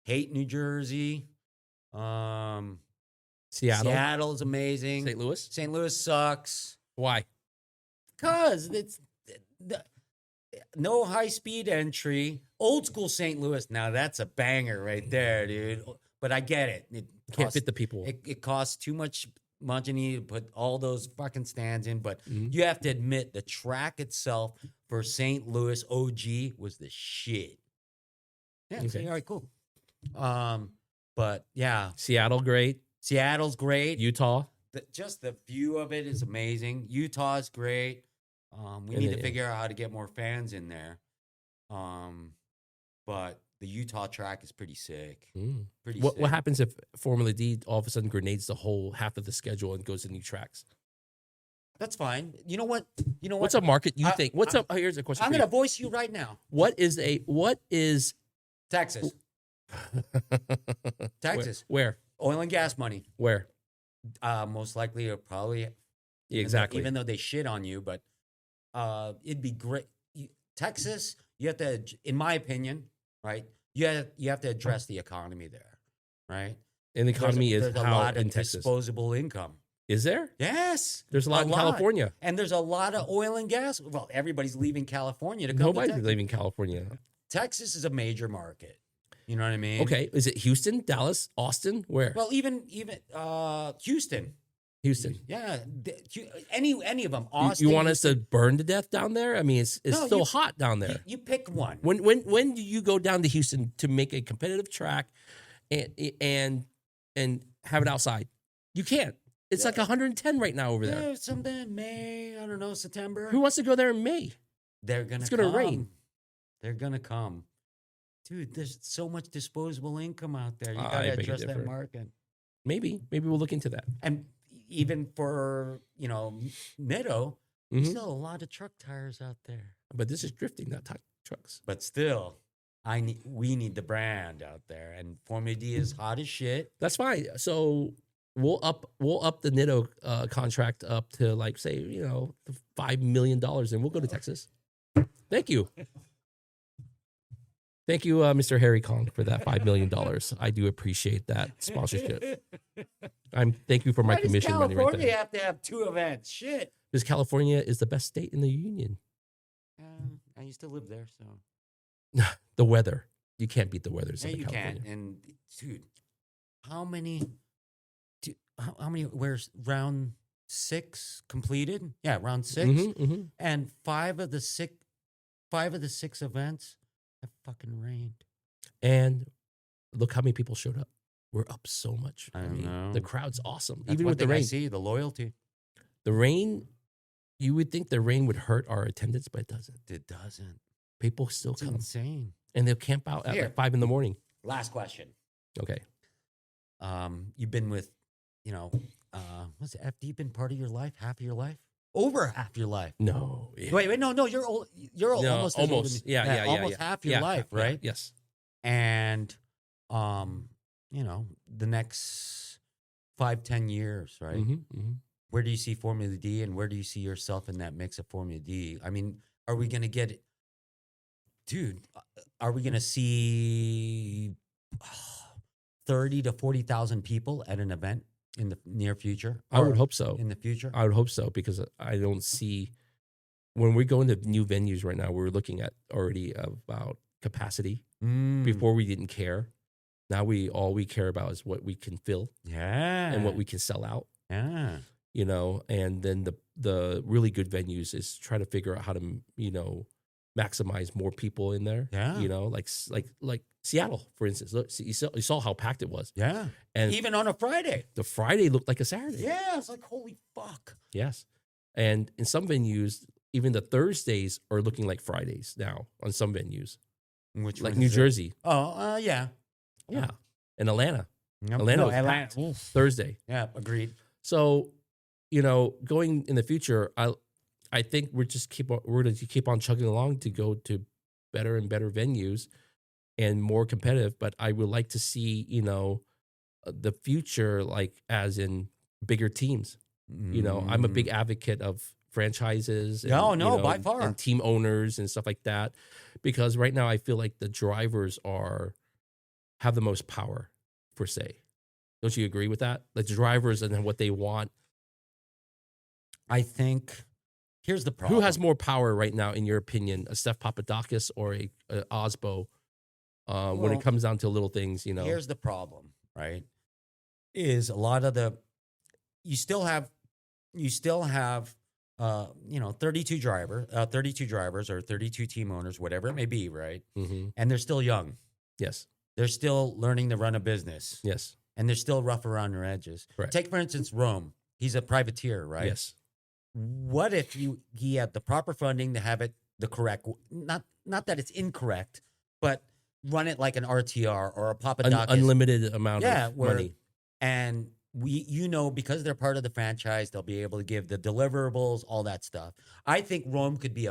Hate New Jersey. Seattle's amazing. St. Louis? St. Louis sucks. Why? Because it's no high speed entry. Old school St. Louis. Now that's a banger right there, dude. But I get it. It Can't costs, fit the people. it costs too much money to put all those fucking stands in. But Mhm. you have to admit the track itself for St. Louis OG was the shit. Yeah. Okay. So, all right. Cool. But yeah, Seattle, great. Seattle's great. Utah. Just the view of it is amazing. Utah's great. We need to figure out how to get more fans in there. But the Utah track is pretty sick. Mm. Pretty What sick. happens if Formula D all of a sudden grenades the whole half of the schedule and goes to new tracks? That's fine. You know what? What's a market you think? What's up? Here's a question. I'm for going to you. voice you right now. What is Texas. Texas. Where? Oil and gas money. Where? Most likely or probably. Exactly. Even though they shit on you, but it'd be great. Texas, you have to, in my opinion, right? You have to address the economy there, right? And the economy there's is a how lot in of Texas. disposable income. Is there? Yes. There's a lot in California. And there's a lot of oil and gas. Well, everybody's leaving California to come to Nobody's Texas. leaving California. Texas is a major market. You know what I mean? Okay. Is it Houston, Dallas, Austin? Where? Well, even Houston. Houston. Yeah. Any of them. You Austin. want us to burn to death down there? I mean, it's No, still hot down there. You pick one. When do you go down to Houston to make a competitive track and have it outside? You can't. It's like 110 right now over there. Yeah, sometime May, I don't know, September. Who wants to go there in May? It's gonna rain. They're gonna come. Dude, there's so much disposable income out there. You I gotta beg to address that differ. market. Maybe we'll look into that. And even for, Mido, Mhm. still a lot of truck tires out there. But this is drifting, not trucks. But still, we need the brand out there. And Formula D is hot as shit. That's fine. So we'll up the Nitto contract up to like say $5 million, and we'll go to Texas. Thank you. Thank you, Mr. Harry Kong, for that $5 million. I do appreciate that sponsorship. Thank you for my commission money right California there. have to have two events? Shit. Because California is the best state in the union. I used to live there, so. The weather. You can't beat the weather in Yeah, Southern you California. can't. And dude, how many? Where's round 6 completed? Yeah, round 6, Mhm. and five of the six events have fucking rained. And look how many people showed up. We're up so much. I know. The crowd's awesome. That's Even one with the thing I rain. see the loyalty. The rain, you would think the rain would hurt our attendance, but it doesn't. It doesn't. People still It's come. insane. And they'll camp out at Here. like 5 a.m. Last question. Okay. You've been with, what's it? FD been part of your life? Half of your life? Over half your life. No. Yeah. Wait, no. You're old. You're No, almost. as old as me. Yeah. Almost half your life, right? Yes. And, the next 5-10 years, right? Mhm. Where do you see Formula D, and where do you see yourself in that mix of Formula D? I mean, Are we going to get, dude, are we going to see 30 to 40,000 people at an event in the near future? I would Or hope so. in the future? I would hope so, because I don't see, when we go into new venues right now, we're looking at already about capacity. Before we didn't care. Now all we care about is what we can fill and what we can sell out. Yeah. You know, and then the really good venues is try to figure out how to, you know, maximize more people in there. Yeah. You know, like Seattle, for instance. Look, you saw how packed it was. Yeah. And even on a Friday. the Friday looked like a Saturday. Yeah. It's like, holy fuck. Yes. And in some venues, even the Thursdays are looking like Fridays now on some venues. Which Like one New is it? Jersey. Oh, yeah. Yeah. And Atlanta. Yep. Atlanta No, was Atlanta. packed. Oof. Thursday. Yeah, agreed. So, you know, going in the future, I think we're going to keep on chugging along to go to better and better venues and more competitive. But I would like to see, you know, the future, like as in bigger teams. You know, I'm a big advocate of franchises. And, No, you know, by far. and team owners and stuff like that, because right now I feel like the drivers have the most power, per se. Don't you agree with that? Like the drivers and what they want. I think here's the problem. Who has more power right now, in your opinion, a Steph Papadakis or a Osbo? When Well, it comes down to little things, you know. Here's the problem, right? Is a lot of you still have 32 drivers or 32 team owners, whatever it may be, right? Mm-hmm. And they're still young. Yes. They're still learning to run a business. Yes. And they're still rough around their edges. Correct. Take, for instance, Rome. He's a privateer, right? Yes. What if he had the proper funding to have it the correct, not that it's incorrect, but run it like an RTR or a Papadakis. Unlimited amount of money. And because they're part of the franchise, they'll be able to give the deliverables, all that stuff. I think Rome could be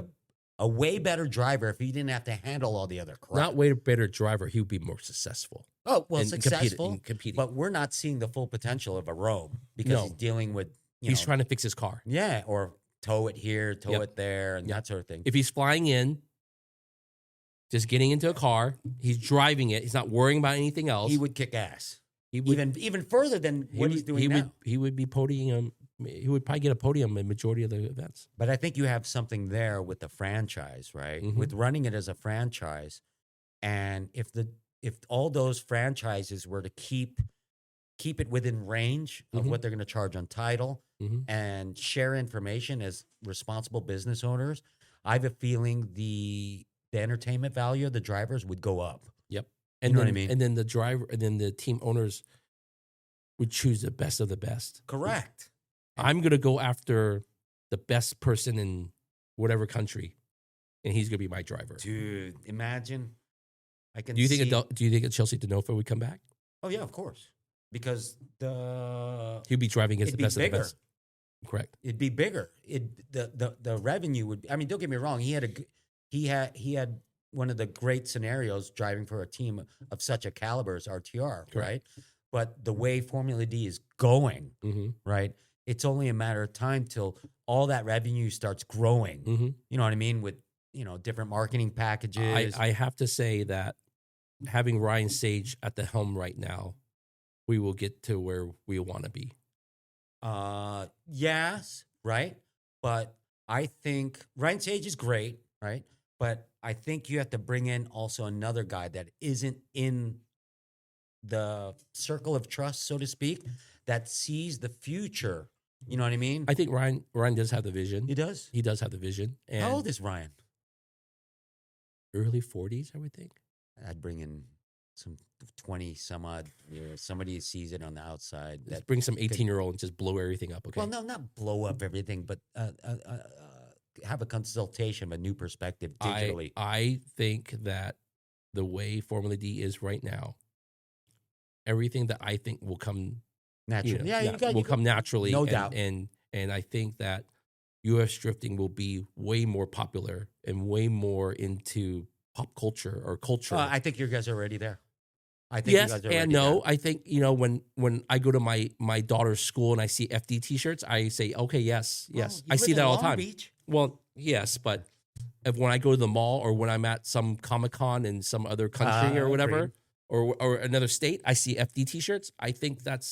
a way better driver if he didn't have to handle all the other crap. Not way better driver. He would be more successful. Oh, well, and successful, competing. but we're not seeing the full potential of a Rome because No. he's dealing with, He's trying to fix his car. yeah, or tow it here, tow Yep. it there, and Yep. that sort of thing. If he's flying in, just getting into a car, he's driving it. He's not worrying about anything else. He would kick ass. He would, Even further than what he's doing now. He would be podium. He would probably get a podium in majority of the events. But I think you have something there with the franchise, right? Mhm. With running it as a franchise, and if all those franchises were to keep it within range of Mhm. what they're going to charge on title Mhm. and share information as responsible business owners, I have a feeling the entertainment value of the drivers would go up. Yep. You And know then, what I mean? And then the driver, and then the team owners would choose the best of the best. Correct. I'm going to go after the best person in whatever country, and he's going to be my driver. Dude, imagine. I can Do you think see. do you think Chelsea Denofa would come back? Oh yeah, of course. Because He'd be driving against It'd the be best of the bigger. best. Correct. It'd be bigger. The revenue would. I mean, don't get me wrong. He had one of the great scenarios driving for a team of such a caliber as RTR, Correct. right? But the way Formula D is going, Mm-hmm. right? It's only a matter of time till all that revenue starts growing. Mm-hmm. You know what I mean? With different marketing packages. I have to say that having Ryan Sage at the helm right now, we will get to where we want to be. Yes, right. But I think Ryan Sage is great, right? But I think you have to bring in also another guy that isn't in the circle of trust, so to speak, that sees the future. You know what I mean? I think Ryan does have the vision. He does. He does have the vision. And How old is Ryan? early 40s, I would think. I'd bring in some 20 some odd years. Somebody who sees it on the outside. Let's bring some 18-year-old and just blow everything up, okay? Well, no, not blow up everything, but have a consultation, a new perspective digitally. I think that the way Formula D is right now, everything that I think will come Naturally. will come naturally. No and, doubt. And I think that US drifting will be way more popular and way more into pop culture or culture. I think you guys are already there. I think Yes you guys are and already no. there. I think, when I go to my daughter's school and I see FD t-shirts, I say, okay, yes. Well, I you see live that in all the Long time. Beach. Well, yes, but if when I go to the mall or when I'm at some Comic-Con in some other country or whatever, or another state, I see FD t-shirts. I think that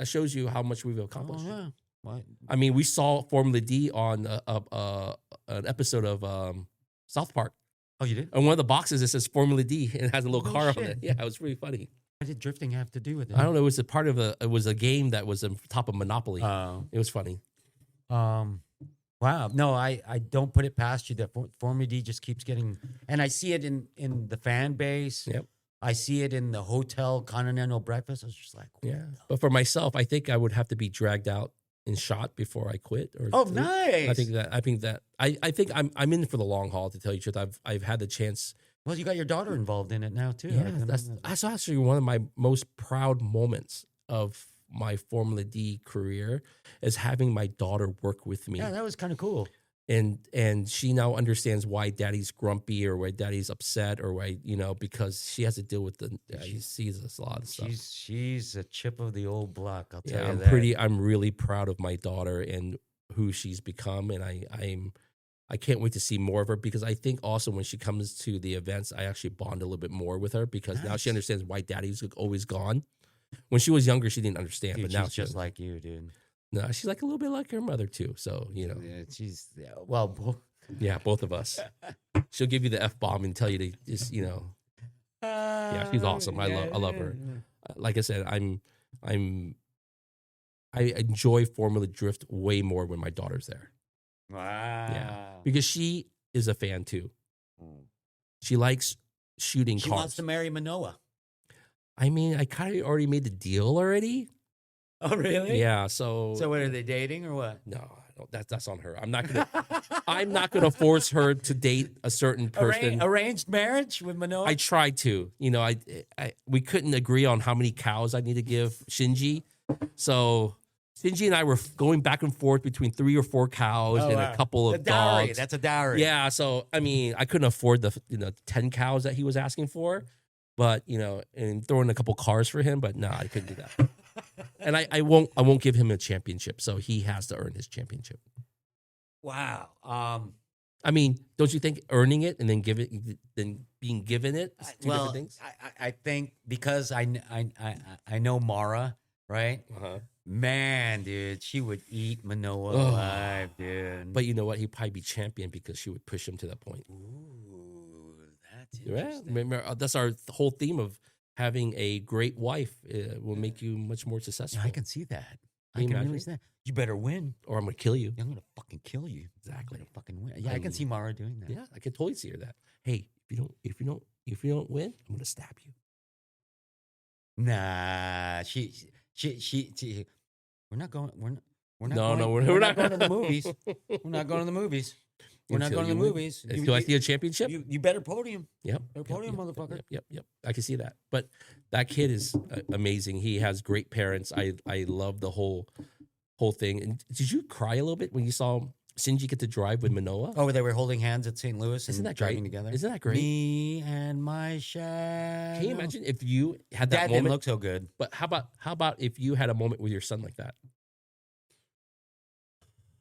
shows you how much we've accomplished. Oh, yeah. What? I mean, we saw Formula D on an episode of South Park. Oh, you did? And one of the boxes, it says Formula D and it has a little car on shit. it. Yeah, it was really funny. What did drifting have to do with it? I don't know. It was it was a game that was on top of Monopoly. It was funny. Wow. No, I don't put it past you that Formula D just keeps getting, and I see it in the fan base. Yep. I see it in the hotel continental breakfast. I was just like, Yeah. But for myself, I think I would have to be dragged out and shot before I quit. Nice. I think I'm in for the long haul, to tell you the truth. I've had the chance. Well, you got your daughter involved in it now too. Yeah, that's actually one of my most proud moments of my Formula D career, is having my daughter work with me. Yeah, that was kind of cool. And she now understands why daddy's grumpy or why daddy's upset or why, because she has to deal with she sees a lot of stuff. She's a chip of the old block. I'll tell you that. I'm really proud of my daughter and who she's become. And I can't wait to see more of her, because I think also when she comes to the events, I actually bond a little bit more with her, because now she understands why daddy's always gone. When she was younger, she didn't understand, Dude, but now she's just like you, dude. No, she's like a little bit like her mother too. So, Yeah, yeah, both of us. She'll give you the F-bomb and tell you to just, yeah, she's awesome. I love her. Like I said, I enjoy Formula Drift way more when my daughter's there. Wow. Yeah, because she is a fan too. She likes shooting cars. She wants to marry Manoa. I mean, I kind of already made the deal already. Oh, really? Yeah. So what, are they dating or what? No, I don't. That's on her. I'm not gonna force her to date a certain person. Arranged marriage with Manoa? I tried to. We couldn't agree on how many cows I need to give Shinji. So Shinji and I were going back and forth between 3 or 4 cows and a couple of dogs. That's a dowry. Yeah. So I mean, I couldn't afford the 10 cows that he was asking for, but and throwing a couple cars for him. But no, I couldn't do that. And I won't give him a championship, so he has to earn his championship. Wow. I mean, don't you think earning it and then being given it is two different things? I think because I know Mara, right? Uh-huh. Man, dude, she would eat Manoa alive, dude. But you know what? He'd probably be champion because she would push him to that point. Ooh, that's Yeah, interesting. remember, that's our whole theme of having a great wife will make you much more successful. Yeah, I can see that. Can you I can imagine? really see that. You better win. Or I'm going to kill you. I'm gonna fucking kill you. Exactly. I'm gonna fucking win. Yeah, I can see Mara doing that. Yeah, I can totally see her that. Hey, if you don't win, I'm going to stab you. Nah, she we're not going. We're not going to the movies. We're not going to the movies. We're not going to the movies. Do I see a championship? You better podium. Yep. Better podium, motherfucker. Yep. I can see that. But that kid is amazing. He has great parents. I love the whole thing. And did you cry a little bit when you saw Shinji get to drive with Manoa? Oh, they were holding hands at St. Louis. Isn't and that driving great? together? Isn't that great? Me and my shadow. Can you imagine if you had that Dad moment? didn't look so good. But how about if you had a moment with your son like that?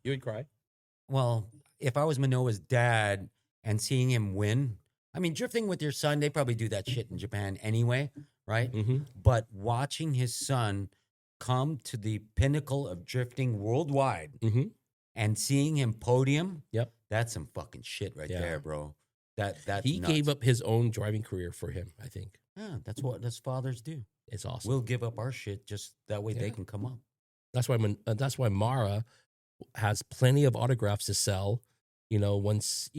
You would cry? Well, if I was Manoa's dad and seeing him win, I mean, drifting with your son, they probably do that shit in Japan anyway, right? Mm-hmm. But watching his son come to the pinnacle of drifting worldwide Mm-hmm. and seeing him podium, Yep. that's some fucking shit right there, bro. That's He nuts. gave up his own driving career for him, I think. Yeah, that's what us fathers do. It's awesome. We'll give up our shit just that way they Yeah. can come up. That's why Mara has plenty of autographs to sell. Once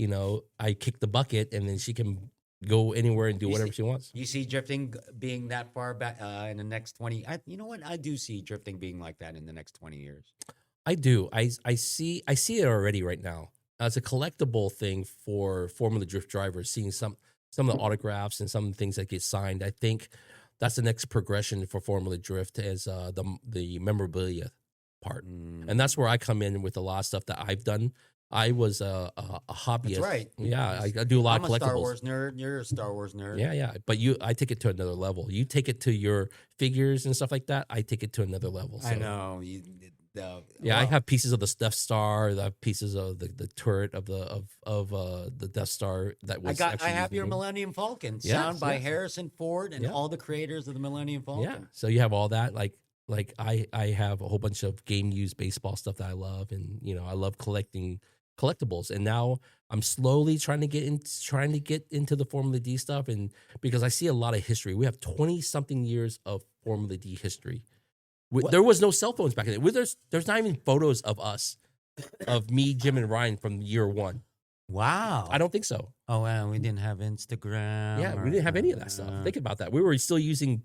I kick the bucket, and then she can go anywhere and do whatever she wants. You see drifting being that far back in the next 20. You know what? I do see drifting being like that in the next 20 years. I do. I see it already right now. As a collectible thing for Formula Drift drivers, seeing some of the autographs and some of the things that get signed. I think that's the next progression for Formula Drift is the memorabilia part. And that's where I come in with a lot of stuff that I've done. I was a hobbyist. That's right. Yeah, I do a lot I'm of a collectibles. Star Wars nerd. You're a Star Wars nerd. Yeah. But I take it to another level. You take it to your figures and stuff like that. I take it to another level. So. I know. Yeah, I have pieces of the Death Star. I have pieces of the turret of the Death Star that was. I have your Millennium Falcon, sound by yes. Harrison Ford and all the creators of the Millennium Falcon. Yeah, so you have all that. Like I have a whole bunch of game used baseball stuff that I love, and I love collecting collectibles. And now I'm slowly trying to get into the Formula D stuff, and because I see a lot of history. We have 20 something years of Formula D history. There was no cell phones back then. There's not even photos of us, of me, Jim, and Ryan from year one. Wow. I don't think so. Oh, wow. We didn't have Instagram. Yeah, we didn't have any of that stuff. Think about that. We were still using,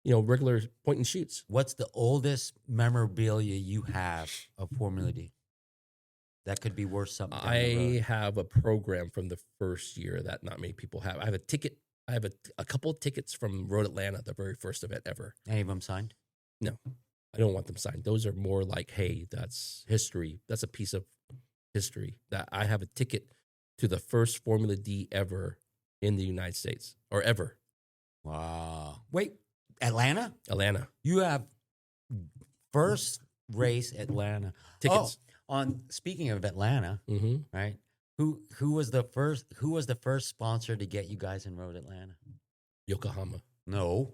regular point and shoots. What's the oldest memorabilia you have of Formula D? That could be worth something. I have a program from the first year that not many people have. I have a ticket. I have a couple of tickets from Road Atlanta, the very first event ever. Any of them signed? No, I don't want them signed. Those are more like, hey, that's history. That's a piece of history. That I have a ticket to the first Formula D ever in the United States, or ever. Wow. Wait, Atlanta? Atlanta. You have first race Atlanta Tickets. Speaking of Atlanta, right? Who was the first sponsor to get you guys in Road Atlanta? Yokohama. No.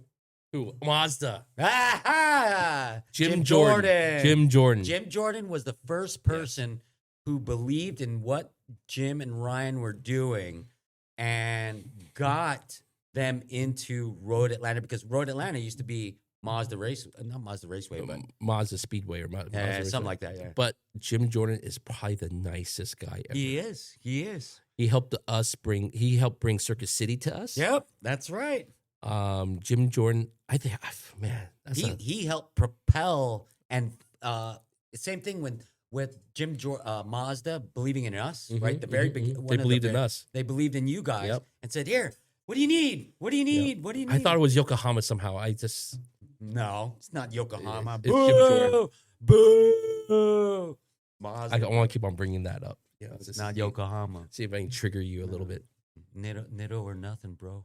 Who? Mazda. Ah, Jim Jordan. Jim Jordan. Jim Jordan was the first person who believed in what Jim and Ryan were doing and got them into Road Atlanta, because Road Atlanta used to be Mazda Raceway, but Mazda Speedway or Mazda something like that. Yeah. But Jim Jordan is probably the nicest guy ever. He is. He helped bring Circuit City to us. Yep, that's right. Jim Jordan, I think, man, he helped propel, and same thing with Jim Mazda believing in us, right? The very big. They believed in us. They believed in you guys and said, "Here, what do you need? What do you need? Yep. What do you need?" I thought it was Yokohama somehow. No, it's not Yokohama. It's Jim Jordan. Boo! Mazda. I want to keep on bringing that up. It's not Yokohama. See if I can trigger you a little bit. Nitto or nothing, bro.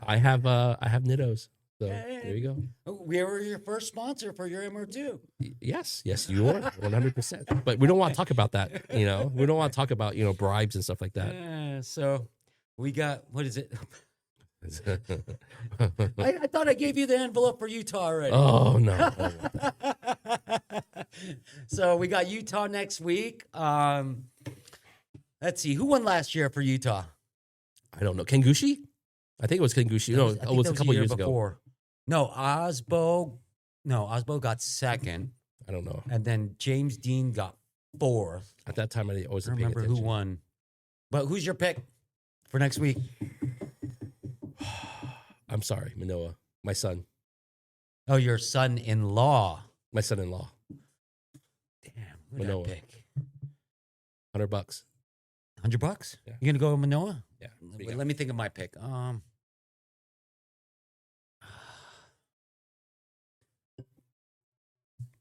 I have Nittos. So there you go. We were your first sponsor for your MR2. Yes, you are 100%. But we don't want to talk about that. We don't want to talk about bribes and stuff like that. So we got, what is it? I thought I gave you the envelope for Utah already. Oh no. So we got Utah next week. Let's see, who won last year for Utah? I don't know. Kengushi? I think it was Kengushi. No, it was a couple years ago. No, Osbo got second. I don't know. And then James Dean got fourth. At that time, I wasn't remember paying attention. Who won. But who's your pick for next week? I'm sorry, Manoa. My son. Oh, your son-in-law. My son-in-law. Damn, who'd I pick? $100. $100? Yeah. You gonna go with Manoa? Yeah. Let me think of my pick.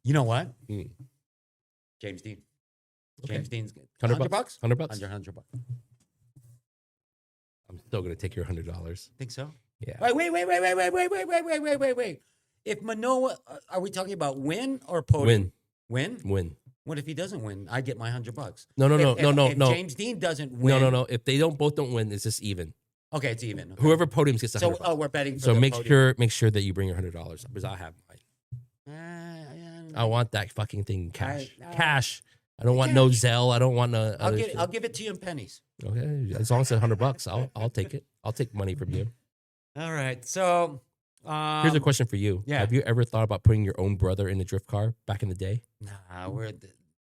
You know what? James Dean. Okay. James Dean's good. $100. $100? $100. $100. I'm still gonna take your $100. Think so? Yeah. Wait. If Manoa, are we talking about win or podium? Win. What if he doesn't win? I get my $100. No. If James Dean doesn't win. No. If they both don't win, it's just even. Okay, it's even. Okay. Whoever podiums gets $100. So we're betting. For so the make podium. sure that you bring your $100 because I have mine. I want that fucking thing cash. Cash. I don't want no Zelle. I don't want no. I'll give it to you in pennies. Okay, as long as it's $100, I'll take it. I'll take money from you. All right. So here's a question for you. Yeah. Have you ever thought about putting your own brother in the drift car back in the day? Nah,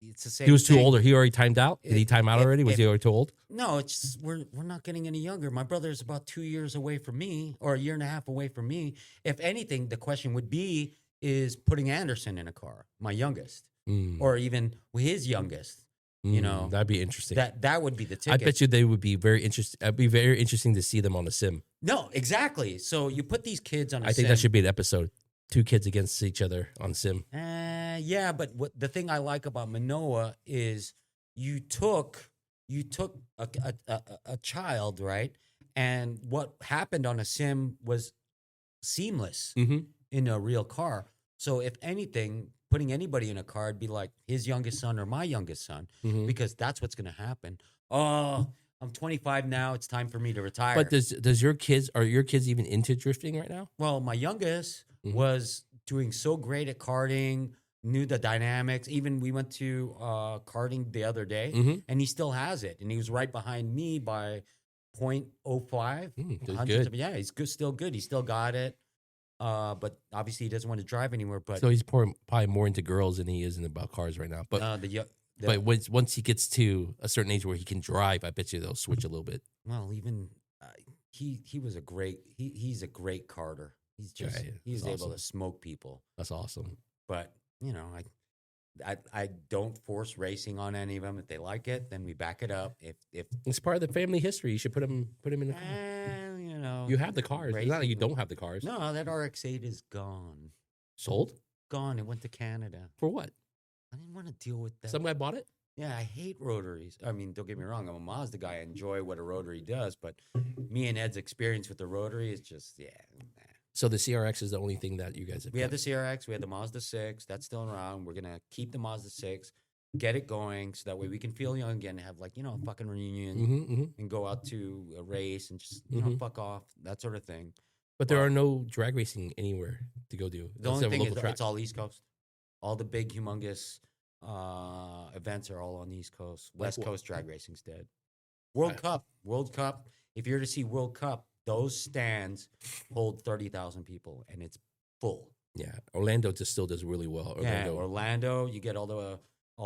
it's the same. He was too thing. old, or he already timed out. Did he time out already? Was he already too old? No, it's just, we're not getting any younger. My brother's about 2 years away from me, or a year and a half away from me. If anything, the question would be is putting Anderson in a car, my youngest, or even his youngest. That'd be interesting. That would be the ticket. I bet you they would be very interesting. It'd be very interesting to see them on a sim. No, exactly. So you put these kids on a sim. I think that should be an episode. 2 kids against each other on sim. Yeah, but the thing I like about Manoa is you took a child, right? And what happened on a sim was seamless in a real car. So if anything, putting anybody in a car, it'd be like his youngest son or my youngest son, Mhm. because that's what's going to happen. Oh, I'm 25 now. It's time for me to retire. But does your kids, are your kids even into drifting right now? Well, my youngest Mhm. was doing so great at karting, knew the dynamics. Even we went to karting the other day, Mhm. and he still has it. And he was right behind me by 0.05. That's Hundreds good. of, yeah, he's good, still good. He still got it. But obviously he doesn't want to drive anymore. But So he's probably more into girls than he is about cars right now. But the once he gets to a certain age where he can drive, I bet you they'll switch a little bit. well, even he was a great he's a great karter. He's just Yeah, he's that's able awesome. to smoke people. That's awesome. But I don't force racing on any of them. If they like it, then we back it up. If It's part of the family history. You should put him in the car. You have the cars. It's not like you racing- don't have the cars. No, that RX-8 is gone. Sold? Gone. It went to Canada. For what? I didn't want to deal with that. Some guy bought it? Yeah, I hate rotaries. I mean, don't get me wrong. I'm a Mazda guy. I enjoy what a rotary does, but me and Ed's experience with the rotary is just, nah. So the CRX is the only thing that you guys have We had kept. the CRX. We had the Mazda 6. That's still around. We're going to keep the Mazda 6, get it going, so that way we can feel young again, have like, a fucking reunion and go out to a race and just, fuck off, that sort of thing. But there are no drag racing anywhere to go do. The only thing is local track. it's all East Coast. All the big, humongous events are all on the East Coast. West Coast drag racing's dead. World Cup. If you're to see World Cup, those stands hold 30,000 people, and it's full. Yeah, Orlando just still does really well. Orlando. You get all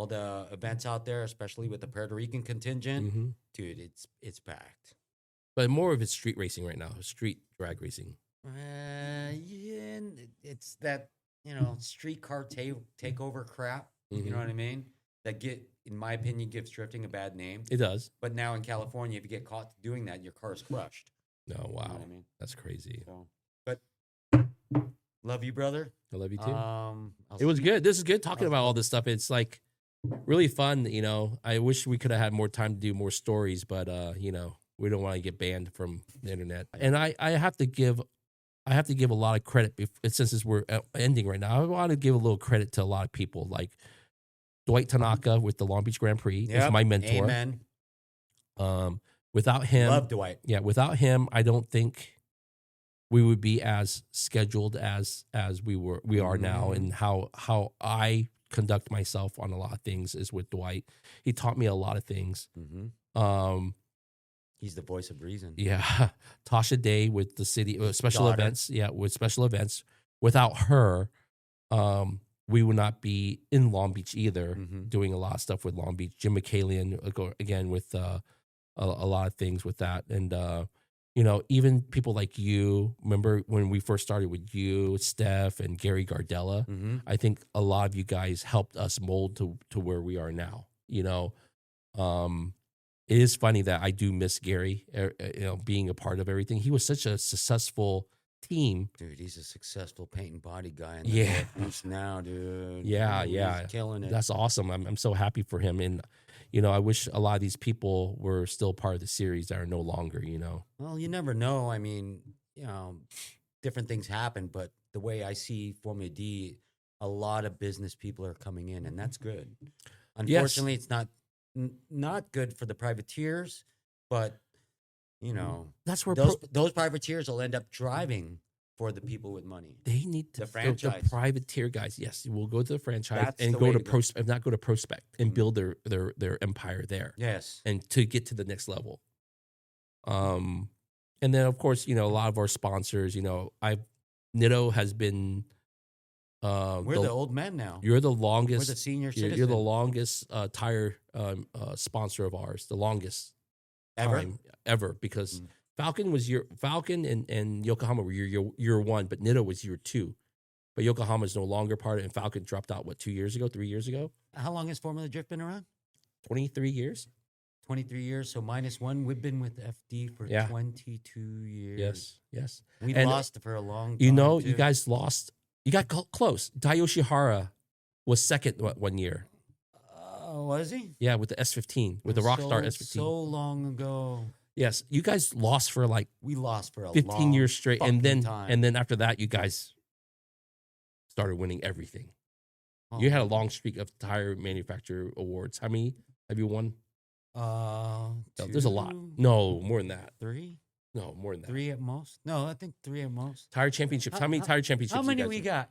the events out there, especially with the Puerto Rican contingent. Mhm. Dude, it's packed. But more of it's street racing right now. Street drag racing. Yeah, it's that streetcar takeover crap. You know what I mean? That in my opinion, gives drifting a bad name. It does. But now in California, if you get caught doing that, your car is crushed. No, wow, You know what I mean? that's crazy. So, but love you, brother. I love you too. I'll It was see- good. This is good talking That was about all good. this stuff. It's like really fun. I wish we could have had more time to do more stories, but we don't want to get banned from the internet. And I have to give a lot of credit since we're ending right now. I want to give a little credit to a lot of people like Dwight Tanaka with the Long Beach Grand Prix is Yep, my mentor. Amen. Without him, Love Dwight. yeah, without him, I don't think we would be as scheduled as we are now. Mhm. And how I conduct myself on a lot of things is with Dwight. He taught me a lot of things. He's the voice of reason. Yeah, Tasha Day with the city special daughter. events. Yeah, with special events. Without her, we would not be in Long Beach either, Mhm. doing a lot of stuff with Long Beach. Jim McCallion again with a lot of things with that, and even people like you. Remember when we first started with you, Steph, and Gary Gardella? Mhm. I think a lot of you guys helped us mold to where we are now. It is funny that I do miss Gary, being a part of everything. He was such a successful team. Dude, he's a successful paint and body guy in Yeah. the Northeast now, dude. Yeah, Ooh, yeah. He's killing it. That's awesome. I'm so happy for him. And, I wish a lot of these people were still part of the series that are no longer, Well, you never know. I mean, different things happen, but the way I see Formula D, a lot of business people are coming in, and that's good. Unfortunately, it's not good for the privateers, but That's where those privateers will end up driving for the people with money. they need to The franchise. The privateer guys. Yes, we'll go to the franchise That's and the go way to to go. not go to prospect and Mhm. build their empire there. Yes. And to get to the next level. And then of course, a lot of our sponsors, Nitto has been We're the old men now. you're the We're longest the senior you're citizen. the longest tire sponsor of ours, the longest Ever? time ever, because Mm. Falcon and Yokohama were year one, but Nitto was year two. But Yokohama is no longer part of it, and Falcon dropped out 3 years ago? How long has Formula Drift been around? 23 years? 23 years. So -1. We've been with FD for Yeah. 22 years. Yes. We And lost for a long time. You too. guys lost. You got close. Dayoshi Hara was second one year. Was he? Yeah, with the S15, with the Rockstar S15. So long ago. Yes, you guys lost for like We lost for a 15 long years straight, fucking and then time. after that, you guys started winning everything. You had a long streak of tire manufacturer awards. How many have you won? No, there's a lot. No, more than that. 3? No, more than that. 3 at most? No, I think 3 at most. Tire championships. How many tire championships? How many you guys we have? got?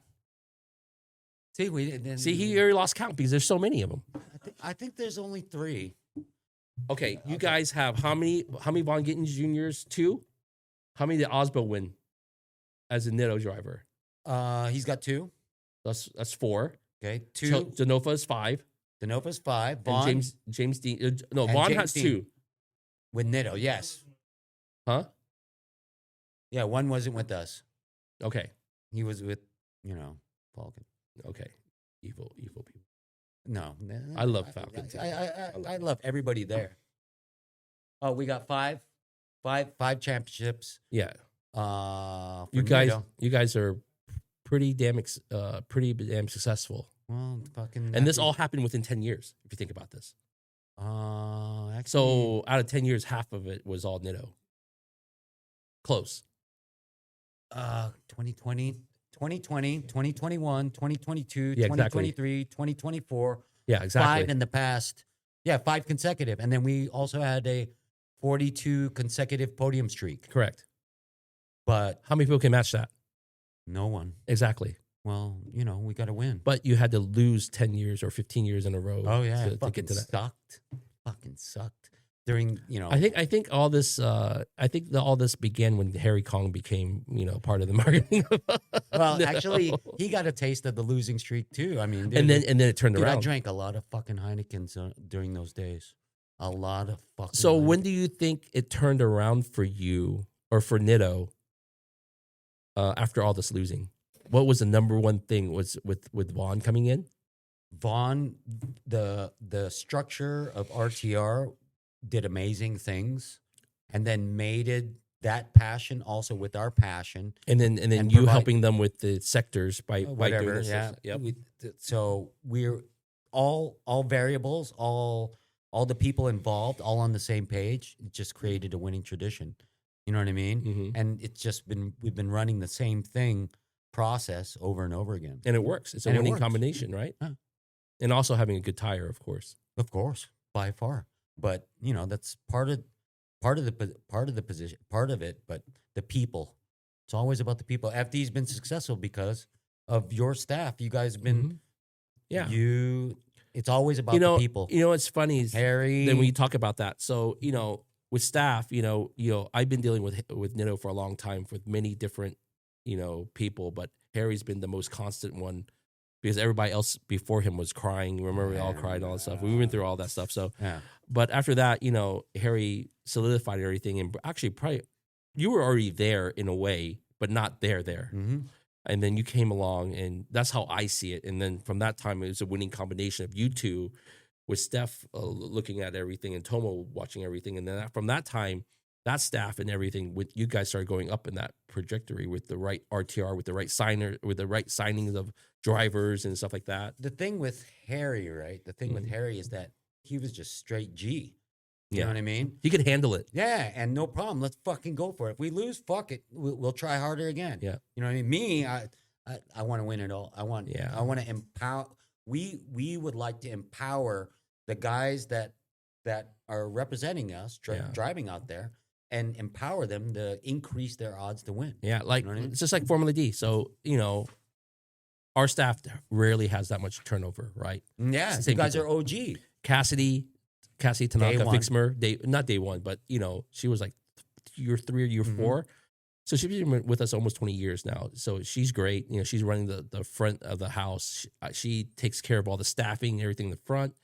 See, we didn't. See, he already lost count because there's so many of them. I think there's only 3. Okay, you guys have how many Von Gittens Juniors? 2? How many did Osbo win as a Nitto driver? He's got 2. That's 4. Okay, 2. Denofa is 5. Denofa's 5. And Vaughn James Dean. No, and Vaughn James has Dean. 2. with Nitto, yes. Huh? Yeah, one wasn't with us. Okay. He was with, Falcon. Okay. Evil people. No, I love Falcon too. I love everybody there. Oh, we got five championships. Yeah. For You guys Nitto. are pretty damn successful. Well, fucking. And this all happened within 10 years, if you think about this. Actually, So out of 10 years, half of it was all Nitto. Close. 2020, 2021, 2022, Yeah, exactly. 2023, 2024. Yeah, exactly. 5 in the past. Yeah, 5 consecutive. And then we also had a 42 consecutive podium streak. Correct. But How many people can match that? no one. Exactly. Well, we got to win. But you had to lose 10 years or 15 years in a row. Oh, yeah. to Fucking get to that. sucked. Fucking sucked. During, I think all this. All this began when Harry Kong became, part of the marketing. Well, No. actually, he got a taste of the losing streak, too. I mean, and then it turned dude, I around. drank a lot of fucking Heinekens during those days. A lot of fucking So Heineken. when do you think it turned around for you or for Nitto after all this losing? What was the number one thing was with Vaughn coming in? Vaughn, the structure of RTR did amazing things, and then mated that passion also with our passion. And then And you provide- helping them with the sectors by doing Whatever, this. yeah. Yep. So we're all variables, all the people involved, all on the same page. It just created a winning tradition. You know what I mean? Mhm. And it's just we've been running the same process over and over again. And it works. It's a And it winning works. combination, right? Yeah. And also having a good tire, of course. Of course, by far. But that's part of the position, part of it. But the people, it's always about the people. FD's been successful because of your staff. You guys have been, Yeah. It's always about the people. What's funny is Harry. then when you talk about that. So, with staff, I've been dealing with Nitto for a long time with many different, people, but Harry's been the most constant one because everybody else before him was crying. Remember, we all cried and all that stuff. We went through all that stuff. So, Yeah. but after that, Harry solidified everything. And actually, probably you were already there in a way, but not there. Mm-hmm. And then you came along, and that's how I see it. And then from that time, it was a winning combination of you two with Steph looking at everything and Tomo watching everything. And then from that time, that staff and everything, with you guys started going up in that trajectory with the right RTR, with the right signings of drivers and stuff like that. The thing with Harry, right? The thing with Harry is that he was just straight G. You know what I mean? He could handle it. Yeah, and no problem. Let's fucking go for it. If we lose, fuck it. We'll try harder again. Yeah. You know what I mean? Me, I want to win it all. I want to empower. We would like to empower the guys that are representing us, driving out there, and empower them to increase their odds to win. Yeah, like You know what I mean? it's just like Formula D. So, our staff rarely has that much turnover, right? Yeah, Same you guys people. are OG. Cassidy Tanaka, Day one. Fixmer, not day one, but she was like year 3 or year Mhm. 4. So she's been with us almost 20 years now. So she's great. She's running the front of the house. She takes care of all the staffing, everything in the front.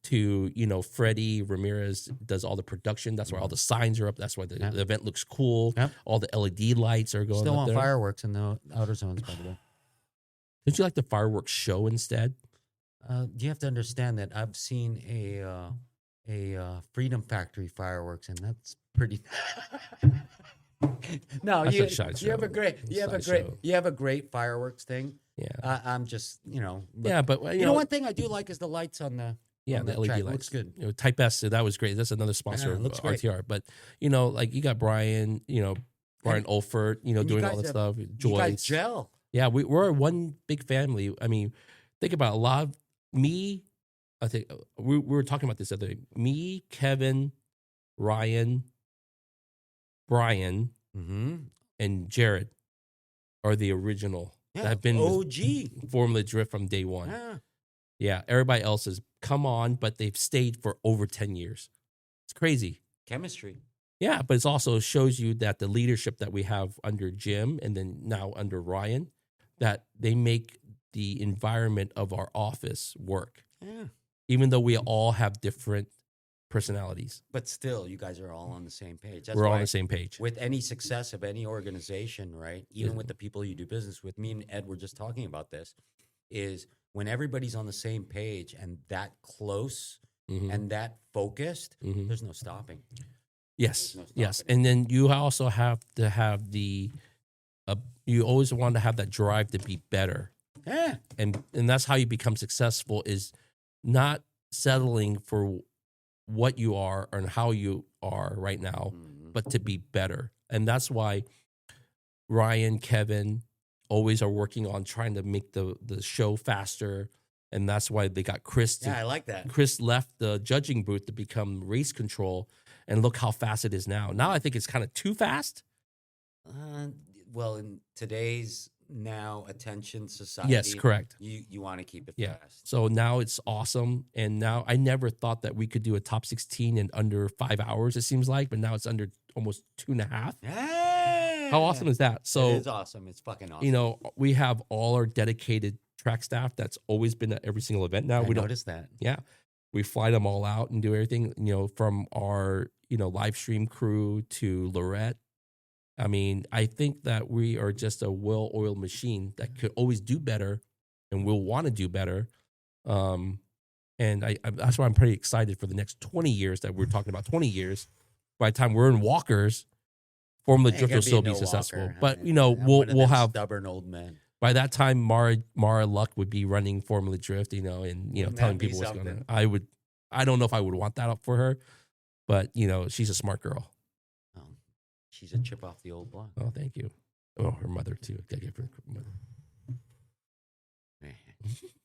To Freddie Ramirez does all the production. That's why all the signs are up. That's why the event looks cool. Yep. All the LED lights are going Still up on there. fireworks in the outer zones, by the way. Don't you like the fireworks show instead? You have to understand that I've seen a Freedom Factory fireworks, and that's pretty. No, That's you a shite have show. a great, Shite show. you have a great fireworks thing. Yeah. I'm just, Yeah, but one thing I do like is the lights on the Yeah, on the LED track. lights. Looks good. Type S, so that was great. That's another sponsor Yeah, it of looks great. RTR. But like you got Brian, Brian Olfert, you doing guys all the have- stuff. You guys Joyce. gel. Yeah, we're one big family. I mean, think about a lot of me. I think we were talking about this other day. Me, Kevin, Ryan, Brian, and Jared are the original. Yeah, That have been OG. Formula Drift from day one. Yeah, everybody else has come on, but they've stayed for over 10 years. It's crazy. Chemistry. Yeah, but it also shows you that the leadership that we have under Jim and then now under Ryan, that they make the environment of our office work. Yeah. Even though we all have different personalities. But still, you guys are all on the same page. We're all on the same page. With any success of any organization, right? Even with the people you do business with, me and Ed were just talking about this, is when everybody's on the same page and that close and that focused, there's no stopping. Yes, No stopping. yes. And then you also have to have you always want to have that drive to be better. Yeah. And that's how you become successful, is not settling for what you are and how you are right now, but to be better. And that's why Ryan, Kevin always are working on trying to make the show faster. And that's why they got Chris. I like that. Chris left the judging booth to become race control. And look how fast it is now. Now I think it's kind of too fast. Well, in today's now attention society, Yes, correct. You want to keep it Yeah. fast. So now it's awesome. And now I never thought that we could do a top 16 in under 5 hours, it seems like. But now it's under almost 2.5. Yeah. How awesome is that? So it is awesome. It's fucking awesome. you know, we have all our dedicated track staff that's always been at every single event now. I noticed that. Yeah. We fly them all out and do everything, you know, from our, live stream crew to Lorette. I mean, I think that we are just a well-oiled machine that could always do better and will want to do better. And that's why I'm pretty excited for the next 20 years that we're talking about. 20 years. By the time we're in walkers, Formula Drift will still be successful. Walker. But, we'll have stubborn old men. By that time, Mara Luck would be running Formula Drift, and Wouldn't telling that be people what's going on. something? I don't know if I would want that up for her, but she's a smart girl. Oh, she's a chip off the old block. Oh, thank you. Oh, her mother too. Gotta give her mother.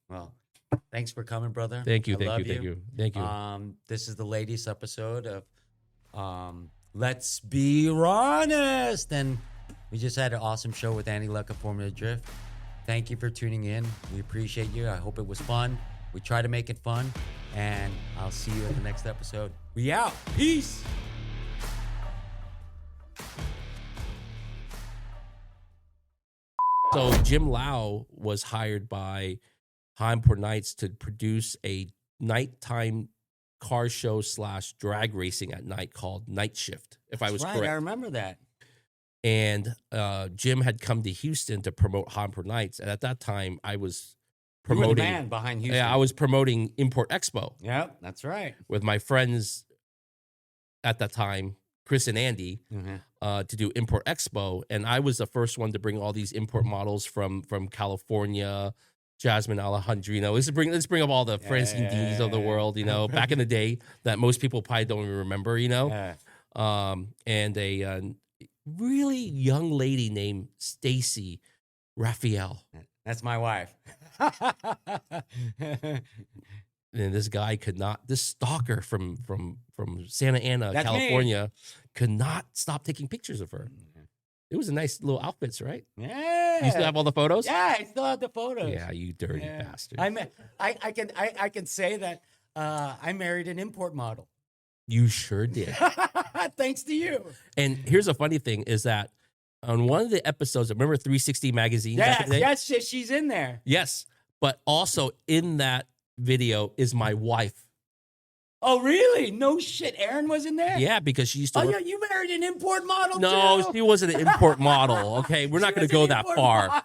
Well, thanks for coming, brother. Thank you, I thank love you, thank you. This is the latest episode of Let's Be RONest, and we just had an awesome show with Andy Luck of Formula Drift. Thank you for tuning in. We appreciate you. I hope it was fun. We try to make it fun, and I'll see you at the next episode. We out. Peace. So Jim Lau was hired by Heimport Nights to produce a nighttime car show / drag racing at night called Night Shift, if I was Right, correct. I remember that. And Jim had come to Houston to promote Heimport Nights. And at that time, I was You were the promoting. man behind Houston. Yeah, I was promoting Import Expo Yep, that's right. with my friends at that time, Chris and Andy, to do Import Expo. And I was the first one to bring all these import models from California, Jasmine Alejandrino. Let's bring up all the Francine D's of the world, back in the day that most people probably don't even remember, and a really young lady named Stacy Raphael. That's my wife. And this guy this stalker from Santa Ana, That's California, could not stop taking pictures of her. It was a nice little outfits, right? Yeah. You still have all the photos? Yeah, I still have the photos. Yeah, you dirty bastard. I can say that I married an import model. You sure did. Thanks to you. And here's a funny thing is that on one of the episodes, remember 360 magazine? back in the day? Yes, she's in there. Yes. But also in that video is my wife. Oh, really? No shit. Erin was in there? Yeah, because she used to Oh, work. yeah, you married an import model No, too? she wasn't an import model. Okay, we're not going to go that far.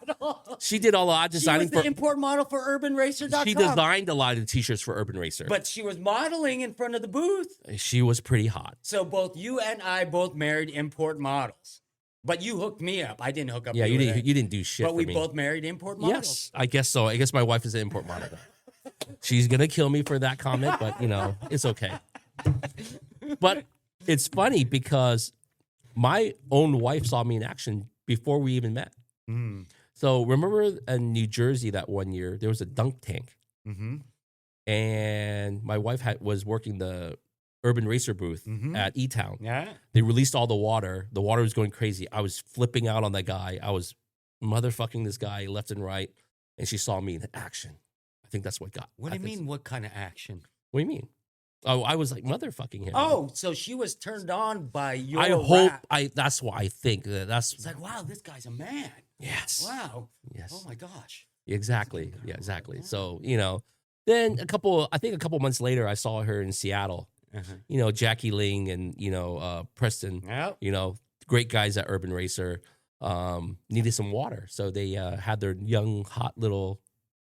She did a lot of designing She was the import model for UrbanRacer.com. She designed a lot of t-shirts for Urban Racer. But she was modeling in front of the booth. She was pretty hot. So both you and I both married import models. But you hooked me up. I didn't hook up Yeah, you. you didn't do shit But for we me. both married import models. Yes, I guess so. I guess my wife is an import model. She's going to kill me for that comment, but, it's okay. But it's funny because my own wife saw me in action before we even met. So remember in New Jersey that one year there was a dunk tank, Mm-hmm. and my wife was working the Urban Racer booth at E Town. Yeah. They released all the water. The water was going crazy. I was flipping out on that guy. I was motherfucking this guy left and right, and she saw me in action. I think that's what got. What do you mean? What kind of action? What do you mean? Oh, I was like motherfucking him. Oh, so she was turned on by your. I hope rap. that's why I think that's. It's like, wow, this guy's a man. Yes. Wow. Yes. Oh my gosh. Exactly. Yeah. Exactly. So then a couple months later, I saw her in Seattle. Uh-huh. Jackie Ling and Preston. Yep. Great guys at Urban Racer. Needed some water, so they had their young, hot little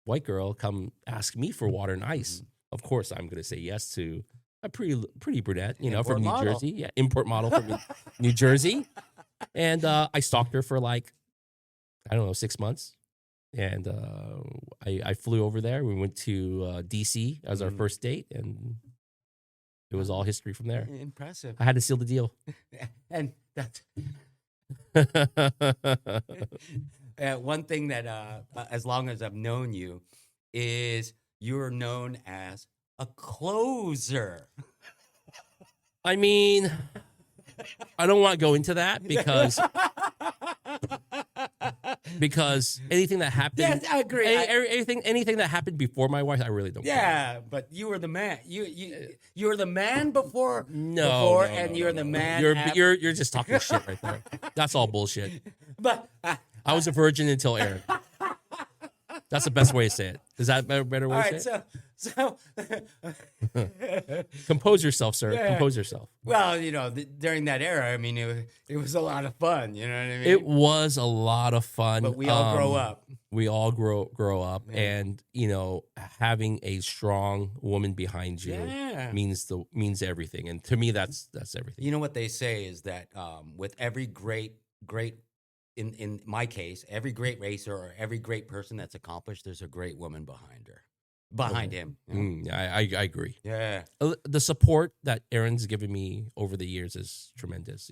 white girl come ask me for water and ice. Of course, I'm going to say yes to a pretty brunette, Import from New model. Jersey. Yeah, import model from New Jersey. And I stalked her for like, I don't know, 6 months. And I flew over there. We went to D.C. as our first date, and it was all history from there. Impressive. I had to seal the deal. And that's one thing that, as long as I've known you, is you're known as a closer. I mean, I don't want to go into that because anything that happened. Yes, I agree. Anything that happened before my wife, I really don't care. Yeah, but you were the man. You were the man before. No, and you're the man. You're just talking shit right there. That's all bullshit. But I was a virgin until Aaron. That's the best way to say it. Is that a better way to say it? So Compose yourself, sir. Yeah. Compose yourself. well, during that era, I mean, it was a lot of fun. You know what I mean? It was a lot of fun. But we all grow up. We all grow up, Yeah. and having a strong woman behind you Yeah. means everything. And to me, that's everything. You know what they say is that with every great, in my case, every great racer or every great person that's accomplished, there's a great woman behind him. I agree. Yeah. The support that Aaron's given me over the years is tremendous.